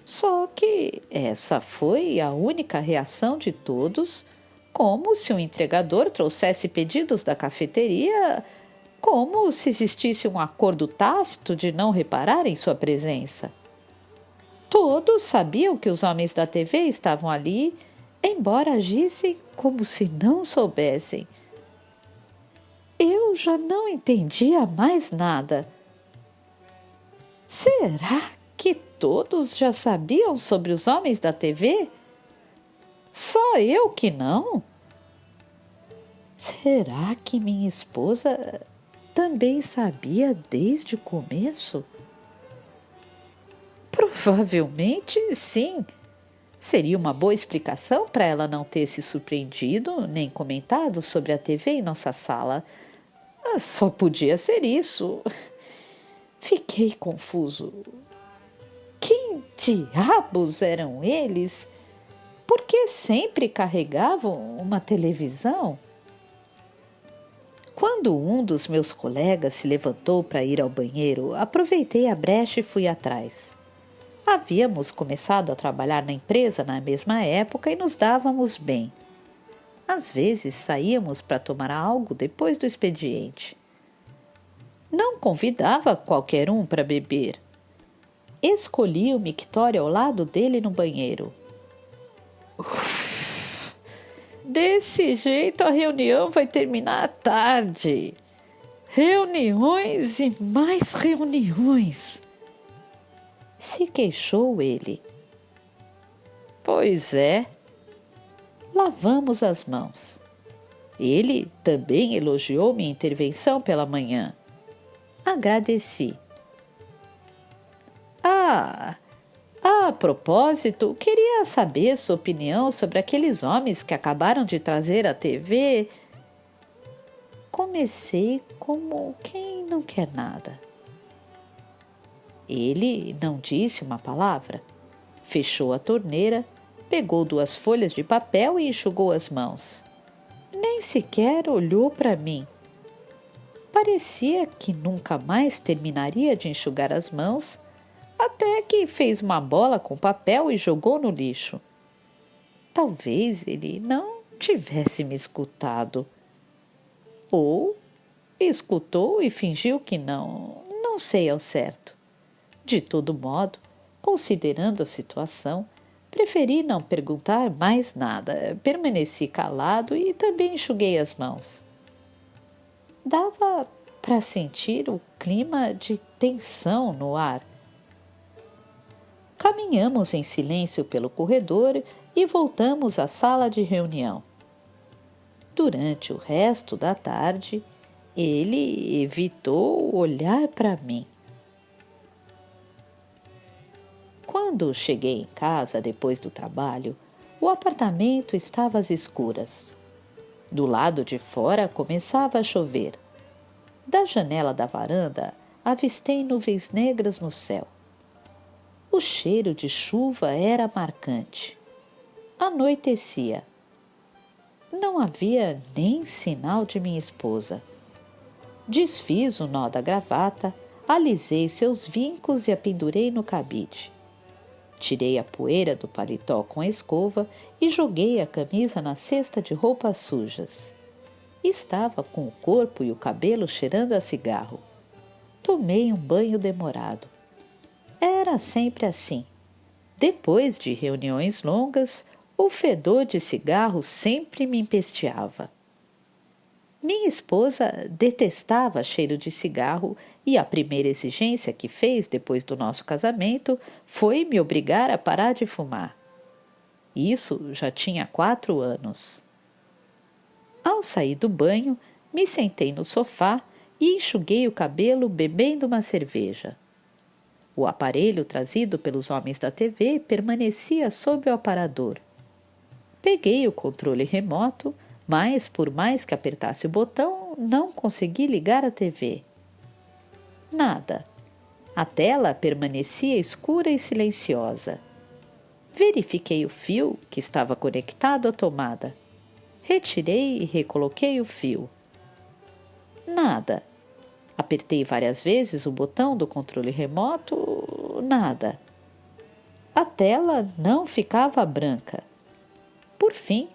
Só que essa foi a única reação de todos, como se um entregador trouxesse pedidos da cafeteria, como se existisse um acordo tácito de não reparar em sua presença. Todos sabiam que os homens da TV estavam ali, embora agissem como se não soubessem. Eu já não entendia mais nada. Será que todos já sabiam sobre os homens da TV? Só eu que não? Será que minha esposa também sabia desde o começo? Provavelmente sim. Seria uma boa explicação para ela não ter se surpreendido nem comentado sobre a TV em nossa sala. Só podia ser isso. Fiquei confuso. Quem diabos eram eles? por que sempre carregavam uma televisão? Quando um dos meus colegas se levantou para ir ao banheiro, aproveitei a brecha e fui atrás. Havíamos começado a trabalhar na empresa na mesma época e nos dávamos bem. Às vezes saíamos para tomar algo depois do expediente. Não convidava qualquer um para beber. Escolhi o mictório ao lado dele no banheiro. Uf, desse jeito a reunião vai terminar tarde. Reuniões e mais reuniões. Se queixou ele. Pois é. Lavamos as mãos. Ele também elogiou minha intervenção pela manhã. Agradeci. A propósito, queria saber sua opinião sobre aqueles homens que acabaram de trazer à TV. Comecei como quem não quer nada. Ele não disse uma palavra. Fechou a torneira, pegou 2 folhas de papel e enxugou as mãos. Nem sequer olhou para mim. Parecia que nunca mais terminaria de enxugar as mãos, até que fez uma bola com papel e jogou no lixo. Talvez ele não tivesse me escutado. Ou escutou e fingiu que não sei ao certo. De todo modo, considerando a situação, preferi não perguntar mais nada. Permaneci calado e também enxuguei as mãos. Dava para sentir o clima de tensão no ar. Caminhamos em silêncio pelo corredor e voltamos à sala de reunião. Durante o resto da tarde, ele evitou olhar para mim. Quando cheguei em casa depois do trabalho, o apartamento estava às escuras. Do lado de fora começava a chover. Da janela da varanda avistei nuvens negras no céu. O cheiro de chuva era marcante. Anoitecia. Não havia nem sinal de minha esposa. Desfiz o nó da gravata, alisei seus vincos e a pendurei no cabide. Tirei a poeira do paletó com a escova e joguei a camisa na cesta de roupas sujas. Estava com o corpo e o cabelo cheirando a cigarro. Tomei um banho demorado. Era sempre assim. Depois de reuniões longas, o fedor de cigarro sempre me empesteava. Minha esposa detestava cheiro de cigarro e a primeira exigência que fez depois do nosso casamento foi me obrigar a parar de fumar. Isso já tinha 4 anos. Ao sair do banho, me sentei no sofá e enxuguei o cabelo bebendo uma cerveja. O aparelho trazido pelos homens da TV permanecia sob o aparador. Peguei o controle remoto, mas por mais que apertasse o botão, não consegui ligar a TV. Nada. A tela permanecia escura e silenciosa. Verifiquei o fio que estava conectado à tomada. Retirei e recoloquei o fio. Nada. Apertei várias vezes o botão do controle remoto, nada. A tela não ficava branca. Por fim,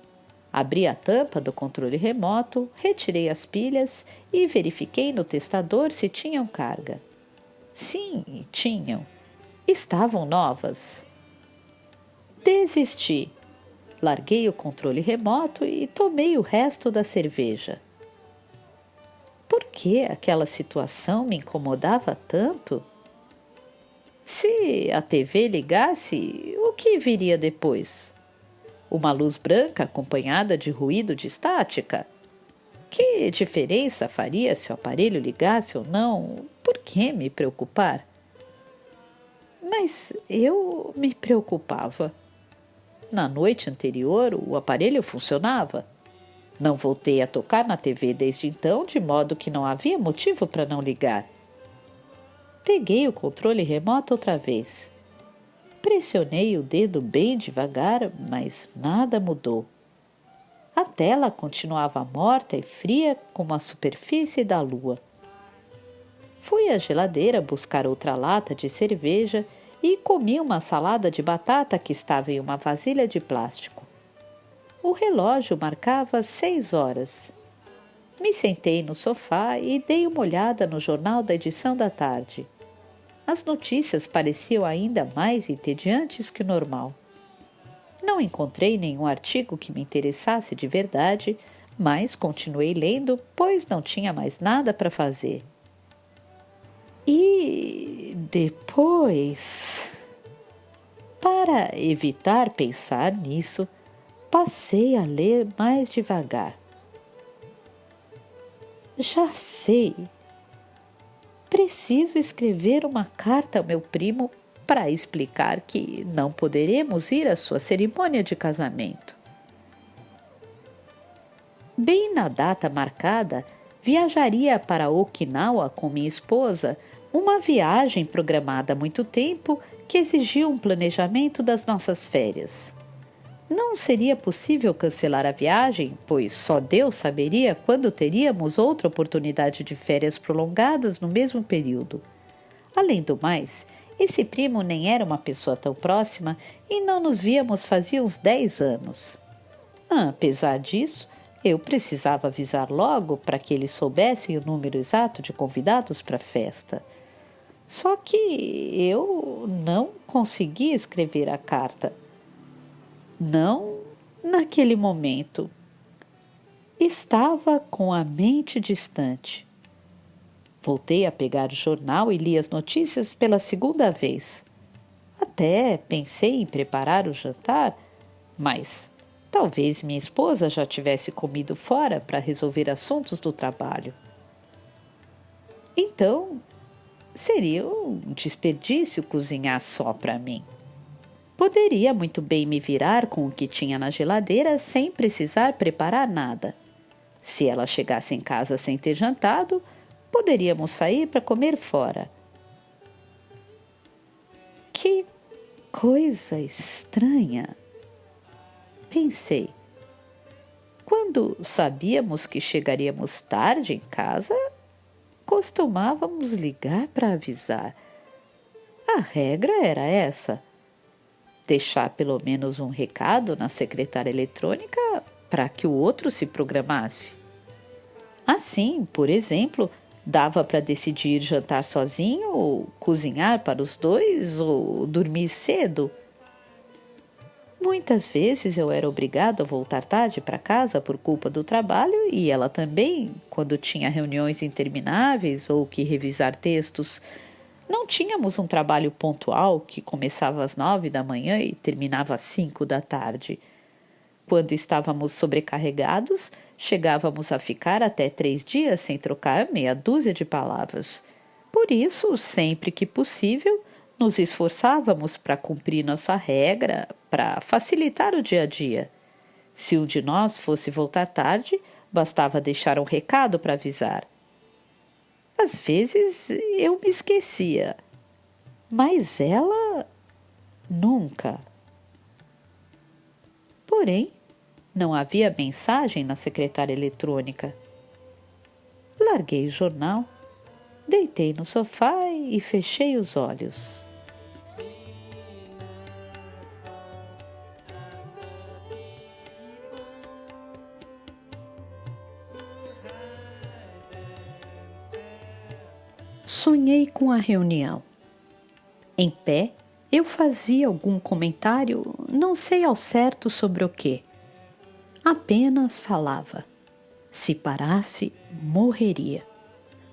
abri a tampa do controle remoto, retirei as pilhas e verifiquei no testador se tinham carga. Sim, tinham. Estavam novas. Desisti. Larguei o controle remoto e tomei o resto da cerveja. Por que aquela situação me incomodava tanto? Se a TV ligasse, o que viria depois? Uma luz branca acompanhada de ruído de estática? Que diferença faria se o aparelho ligasse ou não? Por que me preocupar? Mas eu me preocupava. Na noite anterior, o aparelho funcionava. Não voltei a tocar na TV desde então, de modo que não havia motivo para não ligar. Peguei o controle remoto outra vez. Pressionei o dedo bem devagar, mas nada mudou. A tela continuava morta e fria como a superfície da lua. Fui à geladeira buscar outra lata de cerveja e comi uma salada de batata que estava em uma vasilha de plástico. O relógio marcava 6 horas. Me sentei no sofá e dei uma olhada no jornal da edição da tarde. As notícias pareciam ainda mais entediantes que o normal. Não encontrei nenhum artigo que me interessasse de verdade, mas continuei lendo, pois não tinha mais nada para fazer. E depois, para evitar pensar nisso, passei a ler mais devagar. Já sei. Preciso escrever uma carta ao meu primo para explicar que não poderemos ir à sua cerimônia de casamento. Bem na data marcada, viajaria para Okinawa com minha esposa, uma viagem programada há muito tempo que exigia um planejamento das nossas férias. Não seria possível cancelar a viagem, pois só Deus saberia quando teríamos outra oportunidade de férias prolongadas no mesmo período. Além do mais, esse primo nem era uma pessoa tão próxima e não nos víamos fazia uns 10 anos. Apesar disso, eu precisava avisar logo para que eles soubessem o número exato de convidados para a festa. Só que eu não consegui escrever a carta. Não naquele momento. Estava com a mente distante. Voltei a pegar o jornal e li as notícias pela segunda vez. Até pensei em preparar o jantar, mas talvez minha esposa já tivesse comido fora para resolver assuntos do trabalho. Então, seria um desperdício cozinhar só para mim. Poderia muito bem me virar com o que tinha na geladeira sem precisar preparar nada. Se ela chegasse em casa sem ter jantado, poderíamos sair para comer fora. Que coisa estranha! Pensei. Quando sabíamos que chegaríamos tarde em casa, costumávamos ligar para avisar. A regra era essa. Deixar pelo menos um recado na secretária eletrônica para que o outro se programasse. Assim, por exemplo, dava para decidir jantar sozinho, ou cozinhar para os dois, ou dormir cedo. Muitas vezes eu era obrigado a voltar tarde para casa por culpa do trabalho e ela também, quando tinha reuniões intermináveis ou que revisar textos. Não tínhamos um trabalho pontual que começava às 9 da manhã e terminava às 5 da tarde. Quando estávamos sobrecarregados, chegávamos a ficar até 3 dias sem trocar meia dúzia de palavras. Por isso, sempre que possível, nos esforçávamos para cumprir nossa regra, para facilitar o dia a dia. Se um de nós fosse voltar tarde, bastava deixar um recado para avisar. Às vezes eu me esquecia, mas ela nunca. Porém, não havia mensagem na secretária eletrônica. Larguei o jornal, deitei no sofá e fechei os olhos. Sonhei com a reunião. Em pé, eu fazia algum comentário, não sei ao certo sobre o quê. Apenas falava. Se parasse, morreria.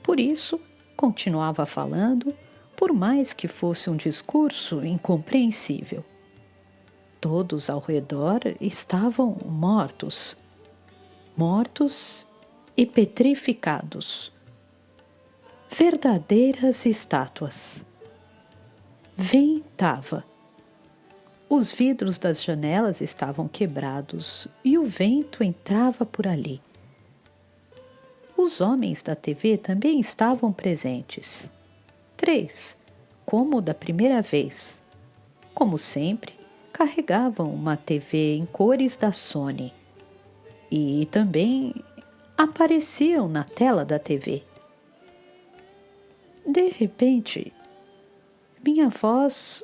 Por isso, continuava falando, por mais que fosse um discurso incompreensível. Todos ao redor estavam mortos. Mortos e petrificados. Verdadeiras estátuas. Ventava. Os vidros das janelas estavam quebrados e o vento entrava por ali. Os homens da TV também estavam presentes. 3, como da primeira vez. como sempre, carregavam uma TV em cores da Sony e também apareciam na tela da TV. De repente, minha voz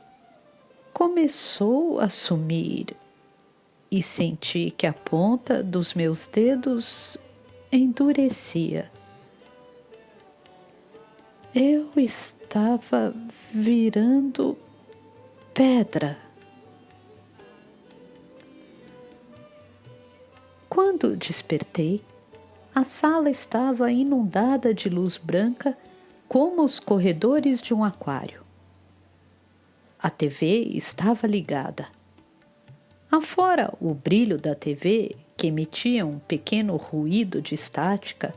começou a sumir e senti que a ponta dos meus dedos endurecia. Eu estava virando pedra. Quando despertei, a sala estava inundada de luz branca como os corredores de um aquário. A TV estava ligada. Afora o brilho da TV, que emitia um pequeno ruído de estática,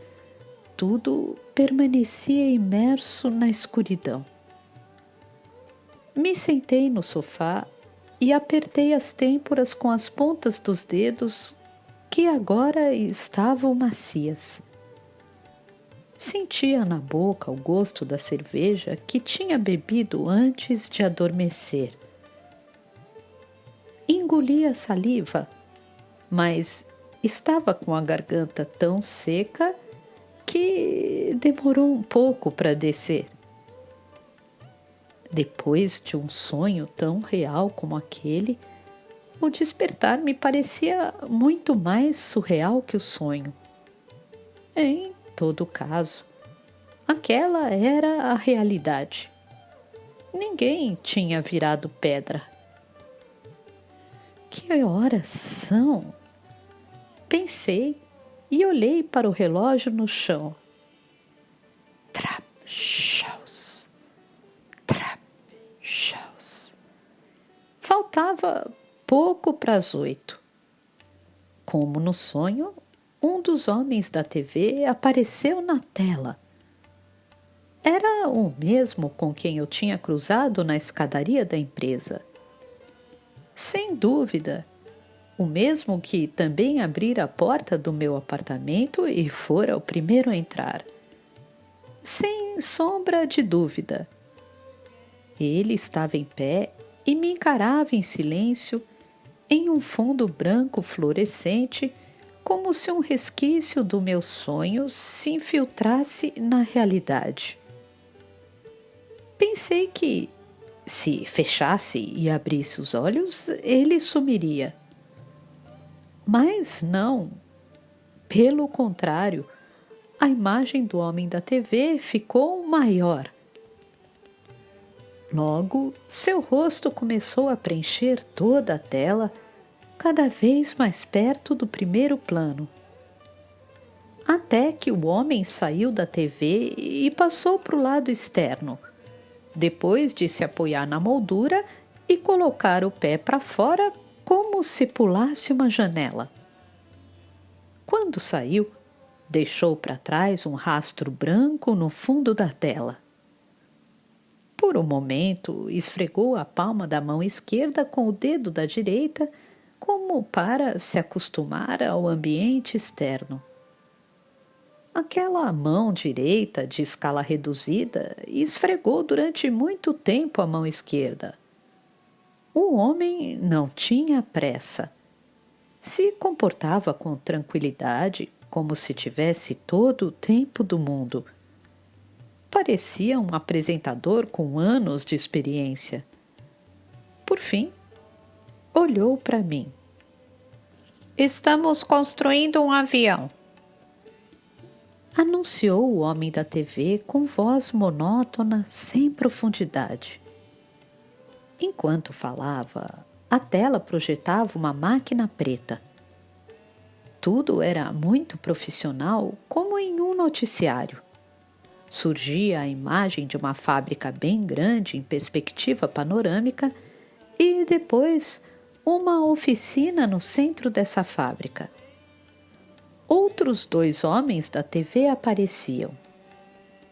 tudo permanecia imerso na escuridão. Me sentei no sofá e apertei as têmporas com as pontas dos dedos, que agora estavam macias. Sentia na boca o gosto da cerveja que tinha bebido antes de adormecer. Engoli a saliva, mas estava com a garganta tão seca que demorou um pouco para descer. Depois de um sonho tão real como aquele, o despertar me parecia muito mais surreal que o sonho. Em todo caso, aquela era a realidade. Ninguém tinha virado pedra. Que horas são? Pensei e olhei para o relógio no chão. Trap, shows. Trap, shows. Faltava pouco para as 8. Como no sonho, um dos homens da TV apareceu na tela. Era o mesmo com quem eu tinha cruzado na escadaria da empresa. Sem dúvida, o mesmo que também abrira a porta do meu apartamento e fora o primeiro a entrar. Sem sombra de dúvida. Ele estava em pé e me encarava em silêncio em um fundo branco fluorescente, como se um resquício do meu sonho se infiltrasse na realidade. Pensei que, se fechasse e abrisse os olhos, ele sumiria. Mas não. Pelo contrário, a imagem do homem da TV ficou maior. Logo, seu rosto começou a preencher toda a tela, cada vez mais perto do primeiro plano. Até que o homem saiu da TV e passou para o lado externo, depois de se apoiar na moldura e colocar o pé para fora como se pulasse uma janela. Quando saiu, deixou para trás um rastro branco no fundo da tela. Por um momento, esfregou a palma da mão esquerda com o dedo da direita, como para se acostumar ao ambiente externo. Aquela mão direita de escala reduzida esfregou durante muito tempo a mão esquerda. O homem não tinha pressa. Se comportava com tranquilidade, como se tivesse todo o tempo do mundo. Parecia um apresentador com anos de experiência. Por fim, olhou para mim. Estamos construindo um avião, anunciou o homem da TV com voz monótona, sem profundidade. Enquanto falava, a tela projetava uma máquina preta. Tudo era muito profissional, como em um noticiário. Surgia a imagem de uma fábrica bem grande em perspectiva panorâmica e depois uma oficina no centro dessa fábrica. Outros 2 homens da TV apareciam.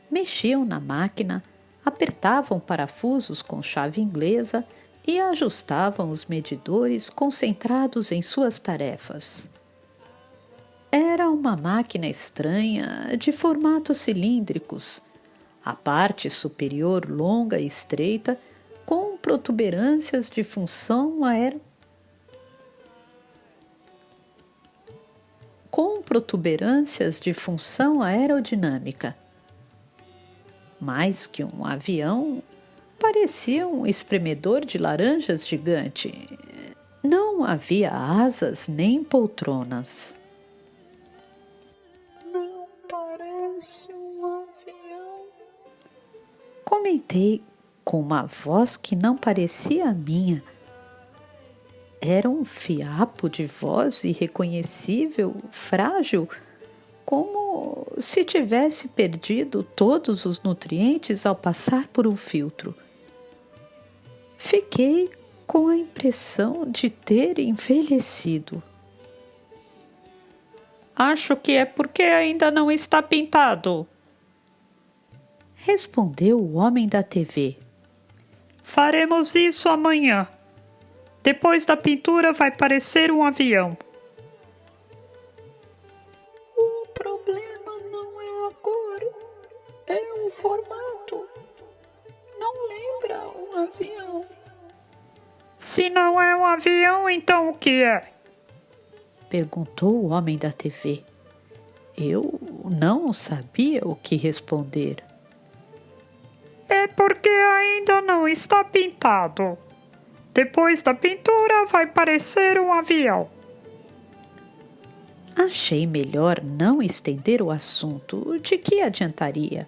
Mexiam na máquina, apertavam parafusos com chave inglesa e ajustavam os medidores concentrados em suas tarefas. Era uma máquina estranha, de formatos cilíndricos, a parte superior longa e estreita, com protuberâncias de função aerodinâmica. Mais que um avião, parecia um espremedor de laranjas gigante. Não havia asas nem poltronas. Não parece um avião, comentei com uma voz que não parecia a minha. Era um fiapo de voz irreconhecível, frágil, como se tivesse perdido todos os nutrientes ao passar por um filtro. Fiquei com a impressão de ter envelhecido. Acho que é porque ainda não está pintado, respondeu o homem da TV. Faremos isso amanhã. Depois da pintura vai parecer um avião. O problema não é a cor, é o formato. Não lembra um avião. Se não é um avião, então o que é? Perguntou o homem da TV. Eu não sabia o que responder. É porque ainda não está pintado. Depois da pintura vai parecer um avião. Achei melhor não estender o assunto. De que adiantaria?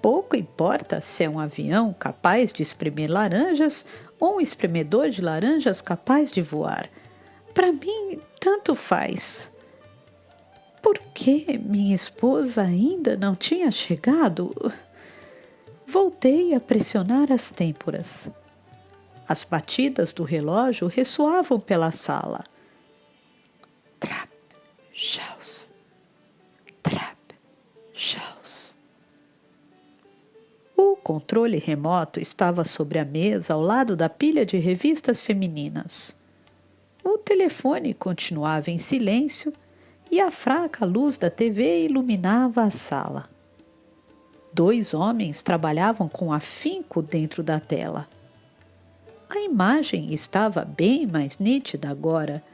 Pouco importa se é um avião capaz de espremer laranjas ou um espremedor de laranjas capaz de voar. Para mim, tanto faz. Por que minha esposa ainda não tinha chegado? Voltei a pressionar as têmporas. As batidas do relógio ressoavam pela sala. Trap, chaus. Trap, chaus. O controle remoto estava sobre a mesa ao lado da pilha de revistas femininas. O telefone continuava em silêncio e a fraca luz da TV iluminava a sala. 2 homens trabalhavam com afinco dentro da tela. A imagem estava bem mais nítida agora.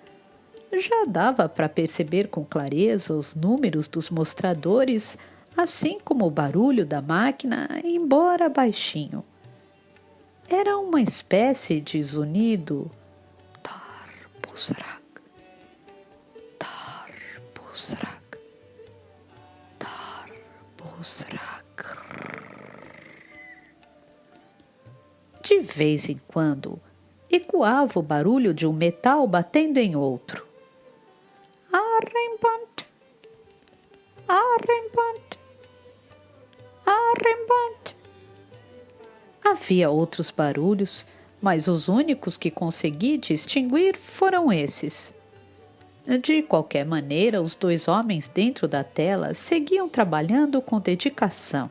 Já dava para perceber com clareza os números dos mostradores, assim como o barulho da máquina, embora baixinho. Era uma espécie de zunido. Tar, pusrak, tar, pusrak, tar, pusrak. De vez em quando, ecoava o barulho de um metal batendo em outro. Arrembante, arrembante, arrembante. Havia outros barulhos, mas os únicos que consegui distinguir foram esses. De qualquer maneira, os 2 homens dentro da tela seguiam trabalhando com dedicação.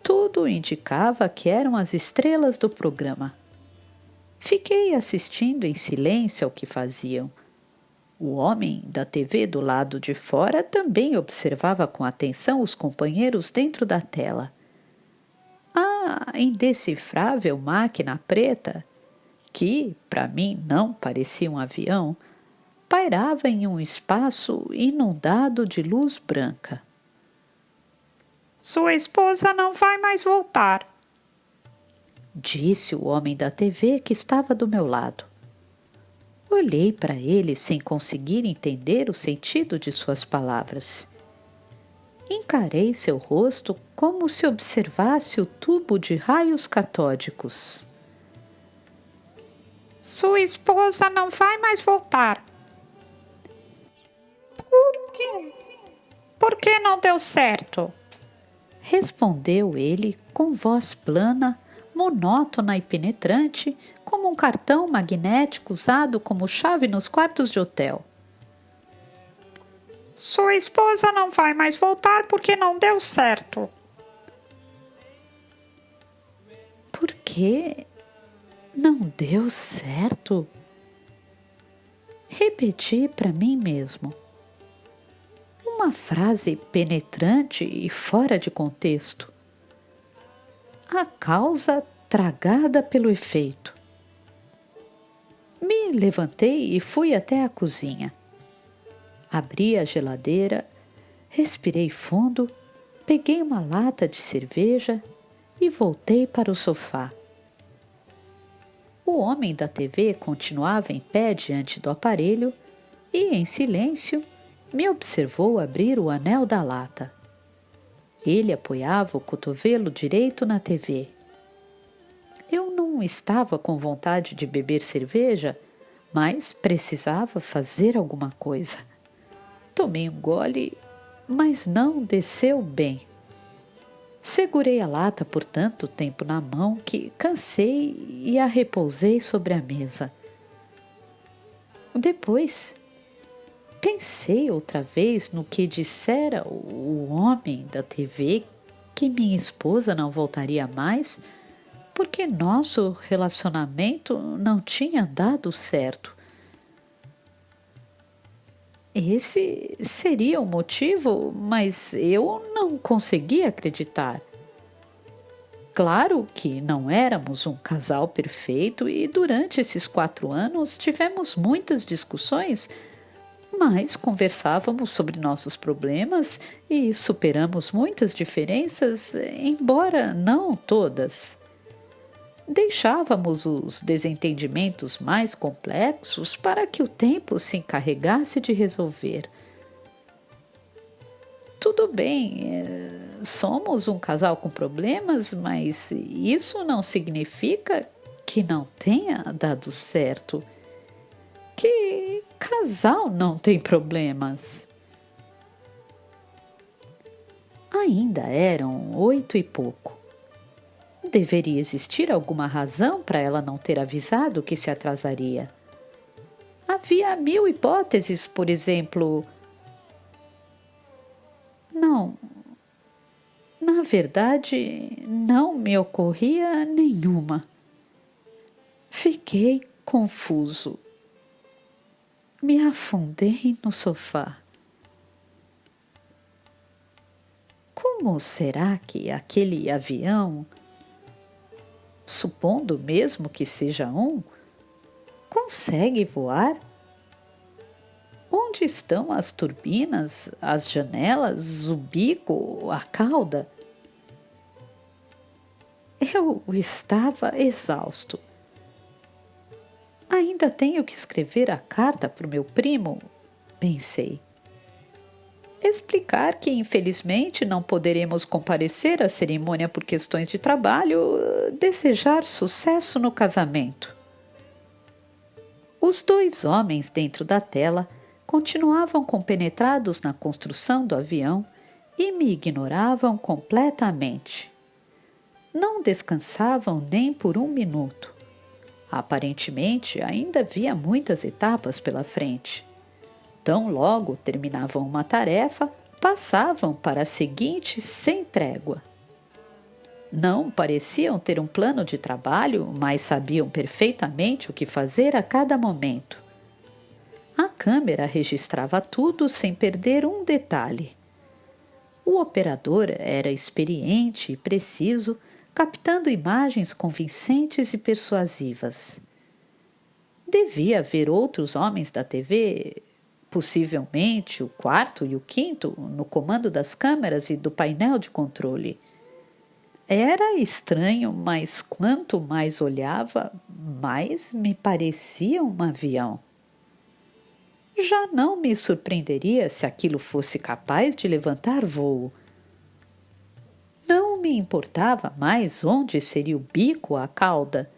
Tudo indicava que eram as estrelas do programa. Fiquei assistindo em silêncio ao que faziam. O homem da TV do lado de fora também observava com atenção os companheiros dentro da tela. A indecifrável máquina preta, que, para mim, não parecia um avião, pairava em um espaço inundado de luz branca. Sua esposa não vai mais voltar, disse o homem da TV que estava do meu lado. Olhei para ele sem conseguir entender o sentido de suas palavras. Encarei seu rosto como se observasse o tubo de raios catódicos. Sua esposa não vai mais voltar. Por quê? Porque não deu certo, respondeu ele com voz plana, monótona e penetrante, como um cartão magnético usado como chave nos quartos de hotel. Sua esposa não vai mais voltar porque não deu certo. Por que não deu certo? Repeti para mim mesmo. Uma frase penetrante e fora de contexto. A causa tragada pelo efeito. Me levantei e fui até a cozinha. Abri a geladeira, respirei fundo, peguei uma lata de cerveja e voltei para o sofá. O homem da TV continuava em pé diante do aparelho e, em silêncio, me observou abrir o anel da lata. Ele apoiava o cotovelo direito na TV. Eu não estava com vontade de beber cerveja, mas precisava fazer alguma coisa. Tomei um gole, mas não desceu bem. Segurei a lata por tanto tempo na mão que cansei e a repousei sobre a mesa. Depois, pensei outra vez no que dissera o homem da TV, que minha esposa não voltaria mais, porque nosso relacionamento não tinha dado certo. Esse seria o motivo, mas eu não conseguia acreditar. Claro que não éramos um casal perfeito e durante esses 4 anos tivemos muitas discussões, mas conversávamos sobre nossos problemas e superamos muitas diferenças, embora não todas. Deixávamos os desentendimentos mais complexos para que o tempo se encarregasse de resolver. Tudo bem, somos um casal com problemas, mas isso não significa que não tenha dado certo. Que casal não tem problemas? Ainda eram 8 e pouco. Deveria existir alguma razão para ela não ter avisado que se atrasaria. Havia 1000 hipóteses, por exemplo. Não, na verdade, não me ocorria nenhuma. Fiquei confuso. Me afundei no sofá. Como será que aquele avião, supondo mesmo que seja um, consegue voar? Onde estão as turbinas, as janelas, o bico, a cauda? Eu estava exausto. Ainda tenho que escrever a carta para o meu primo, pensei. Explicar que, infelizmente, não poderemos comparecer à cerimônia por questões de trabalho, desejar sucesso no casamento. Os 2 homens dentro da tela continuavam compenetrados na construção do avião e me ignoravam completamente. Não descansavam nem por 1 minuto. Aparentemente, ainda havia muitas etapas pela frente. Tão logo terminavam uma tarefa, passavam para a seguinte sem trégua. Não pareciam ter um plano de trabalho, mas sabiam perfeitamente o que fazer a cada momento. A câmera registrava tudo sem perder um detalhe. O operador era experiente e preciso, captando imagens convincentes e persuasivas. Devia haver outros homens da TV, possivelmente o 4º e o 5º, no comando das câmeras e do painel de controle. Era estranho, mas quanto mais olhava, mais me parecia um avião. Já não me surpreenderia se aquilo fosse capaz de levantar voo. Não me importava mais onde seria o bico ou a cauda.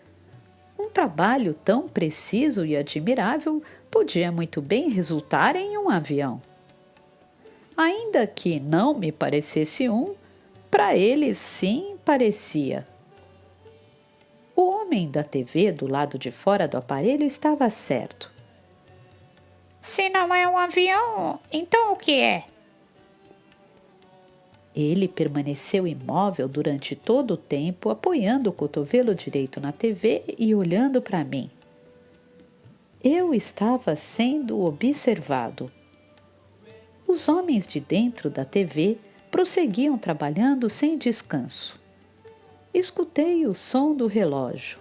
Um trabalho tão preciso e admirável podia muito bem resultar em um avião. Ainda que não me parecesse um, para ele sim parecia. O homem da TV do lado de fora do aparelho estava certo. Se não é um avião, então o que é? Ele permaneceu imóvel durante todo o tempo, apoiando o cotovelo direito na TV e olhando para mim. Eu estava sendo observado. Os homens de dentro da TV prosseguiam trabalhando sem descanso. escutei o som do relógio.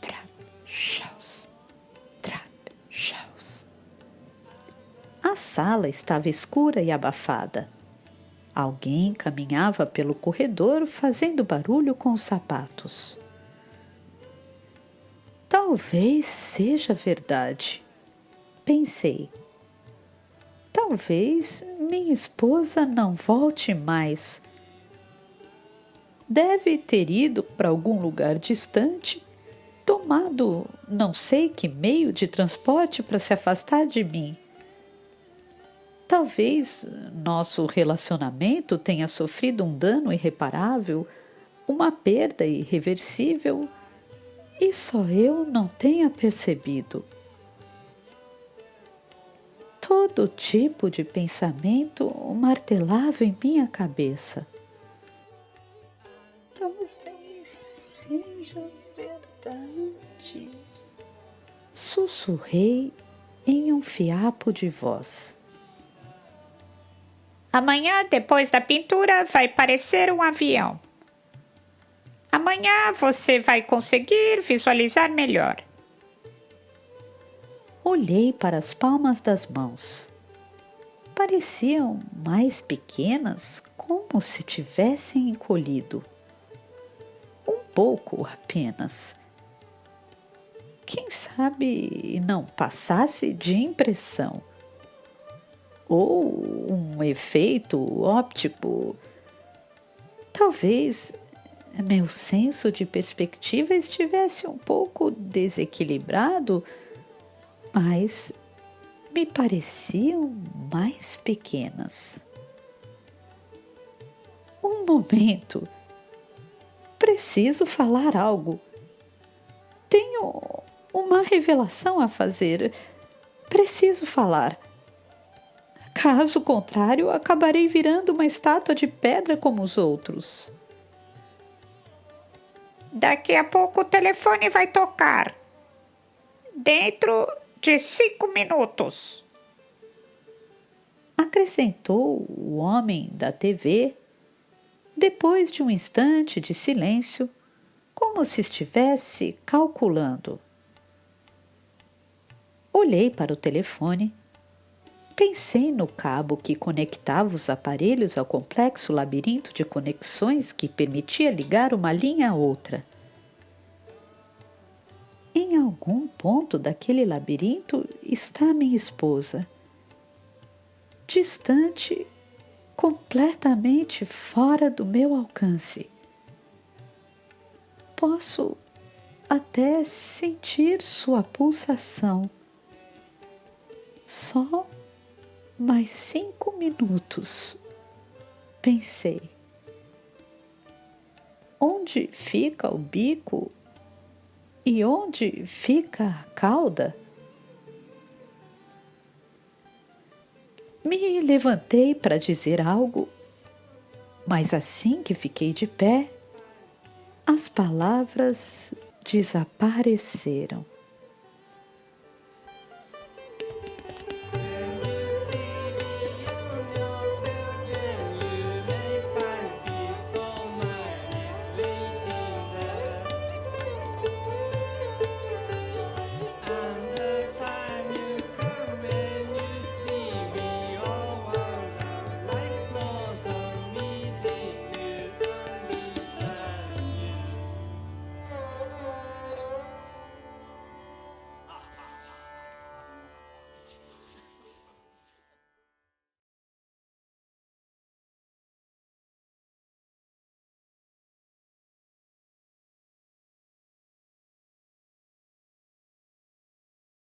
Trap, chaus, trap, chaus. A sala estava escura e abafada. Alguém caminhava pelo corredor fazendo barulho com os sapatos. Talvez seja verdade, pensei. Talvez minha esposa não volte mais. Deve ter ido para algum lugar distante, tomado não sei que meio de transporte para se afastar de mim. Talvez nosso relacionamento tenha sofrido um dano irreparável, uma perda irreversível, e só eu não tenha percebido. Todo tipo de pensamento martelava em minha cabeça. Talvez seja verdade. Sussurrei em um fiapo de voz. Amanhã, depois da pintura, vai parecer um avião. Amanhã você vai conseguir visualizar melhor. Olhei para as palmas das mãos. Pareciam mais pequenas, como se tivessem encolhido. Um pouco apenas. Quem sabe não passasse de impressão. Ou um efeito óptico. Talvez meu senso de perspectiva estivesse um pouco desequilibrado, mas me pareciam mais pequenas. Um momento. Preciso falar algo. Tenho uma revelação a fazer. Preciso falar. Caso contrário, acabarei virando uma estátua de pedra como os outros. Daqui a pouco o telefone vai tocar. Dentro de 5 minutos. Acrescentou o homem da TV, depois de um instante de silêncio, como se estivesse calculando. Olhei para o telefone. Pensei no cabo que conectava os aparelhos ao complexo labirinto de conexões que permitia ligar uma linha a outra. Em algum ponto daquele labirinto está minha esposa. Distante, completamente fora do meu alcance. Posso até sentir sua pulsação. Só mais 5 minutos, pensei. Onde fica o bico e onde fica a cauda? Me levantei para dizer algo, mas assim que fiquei de pé, as palavras desapareceram.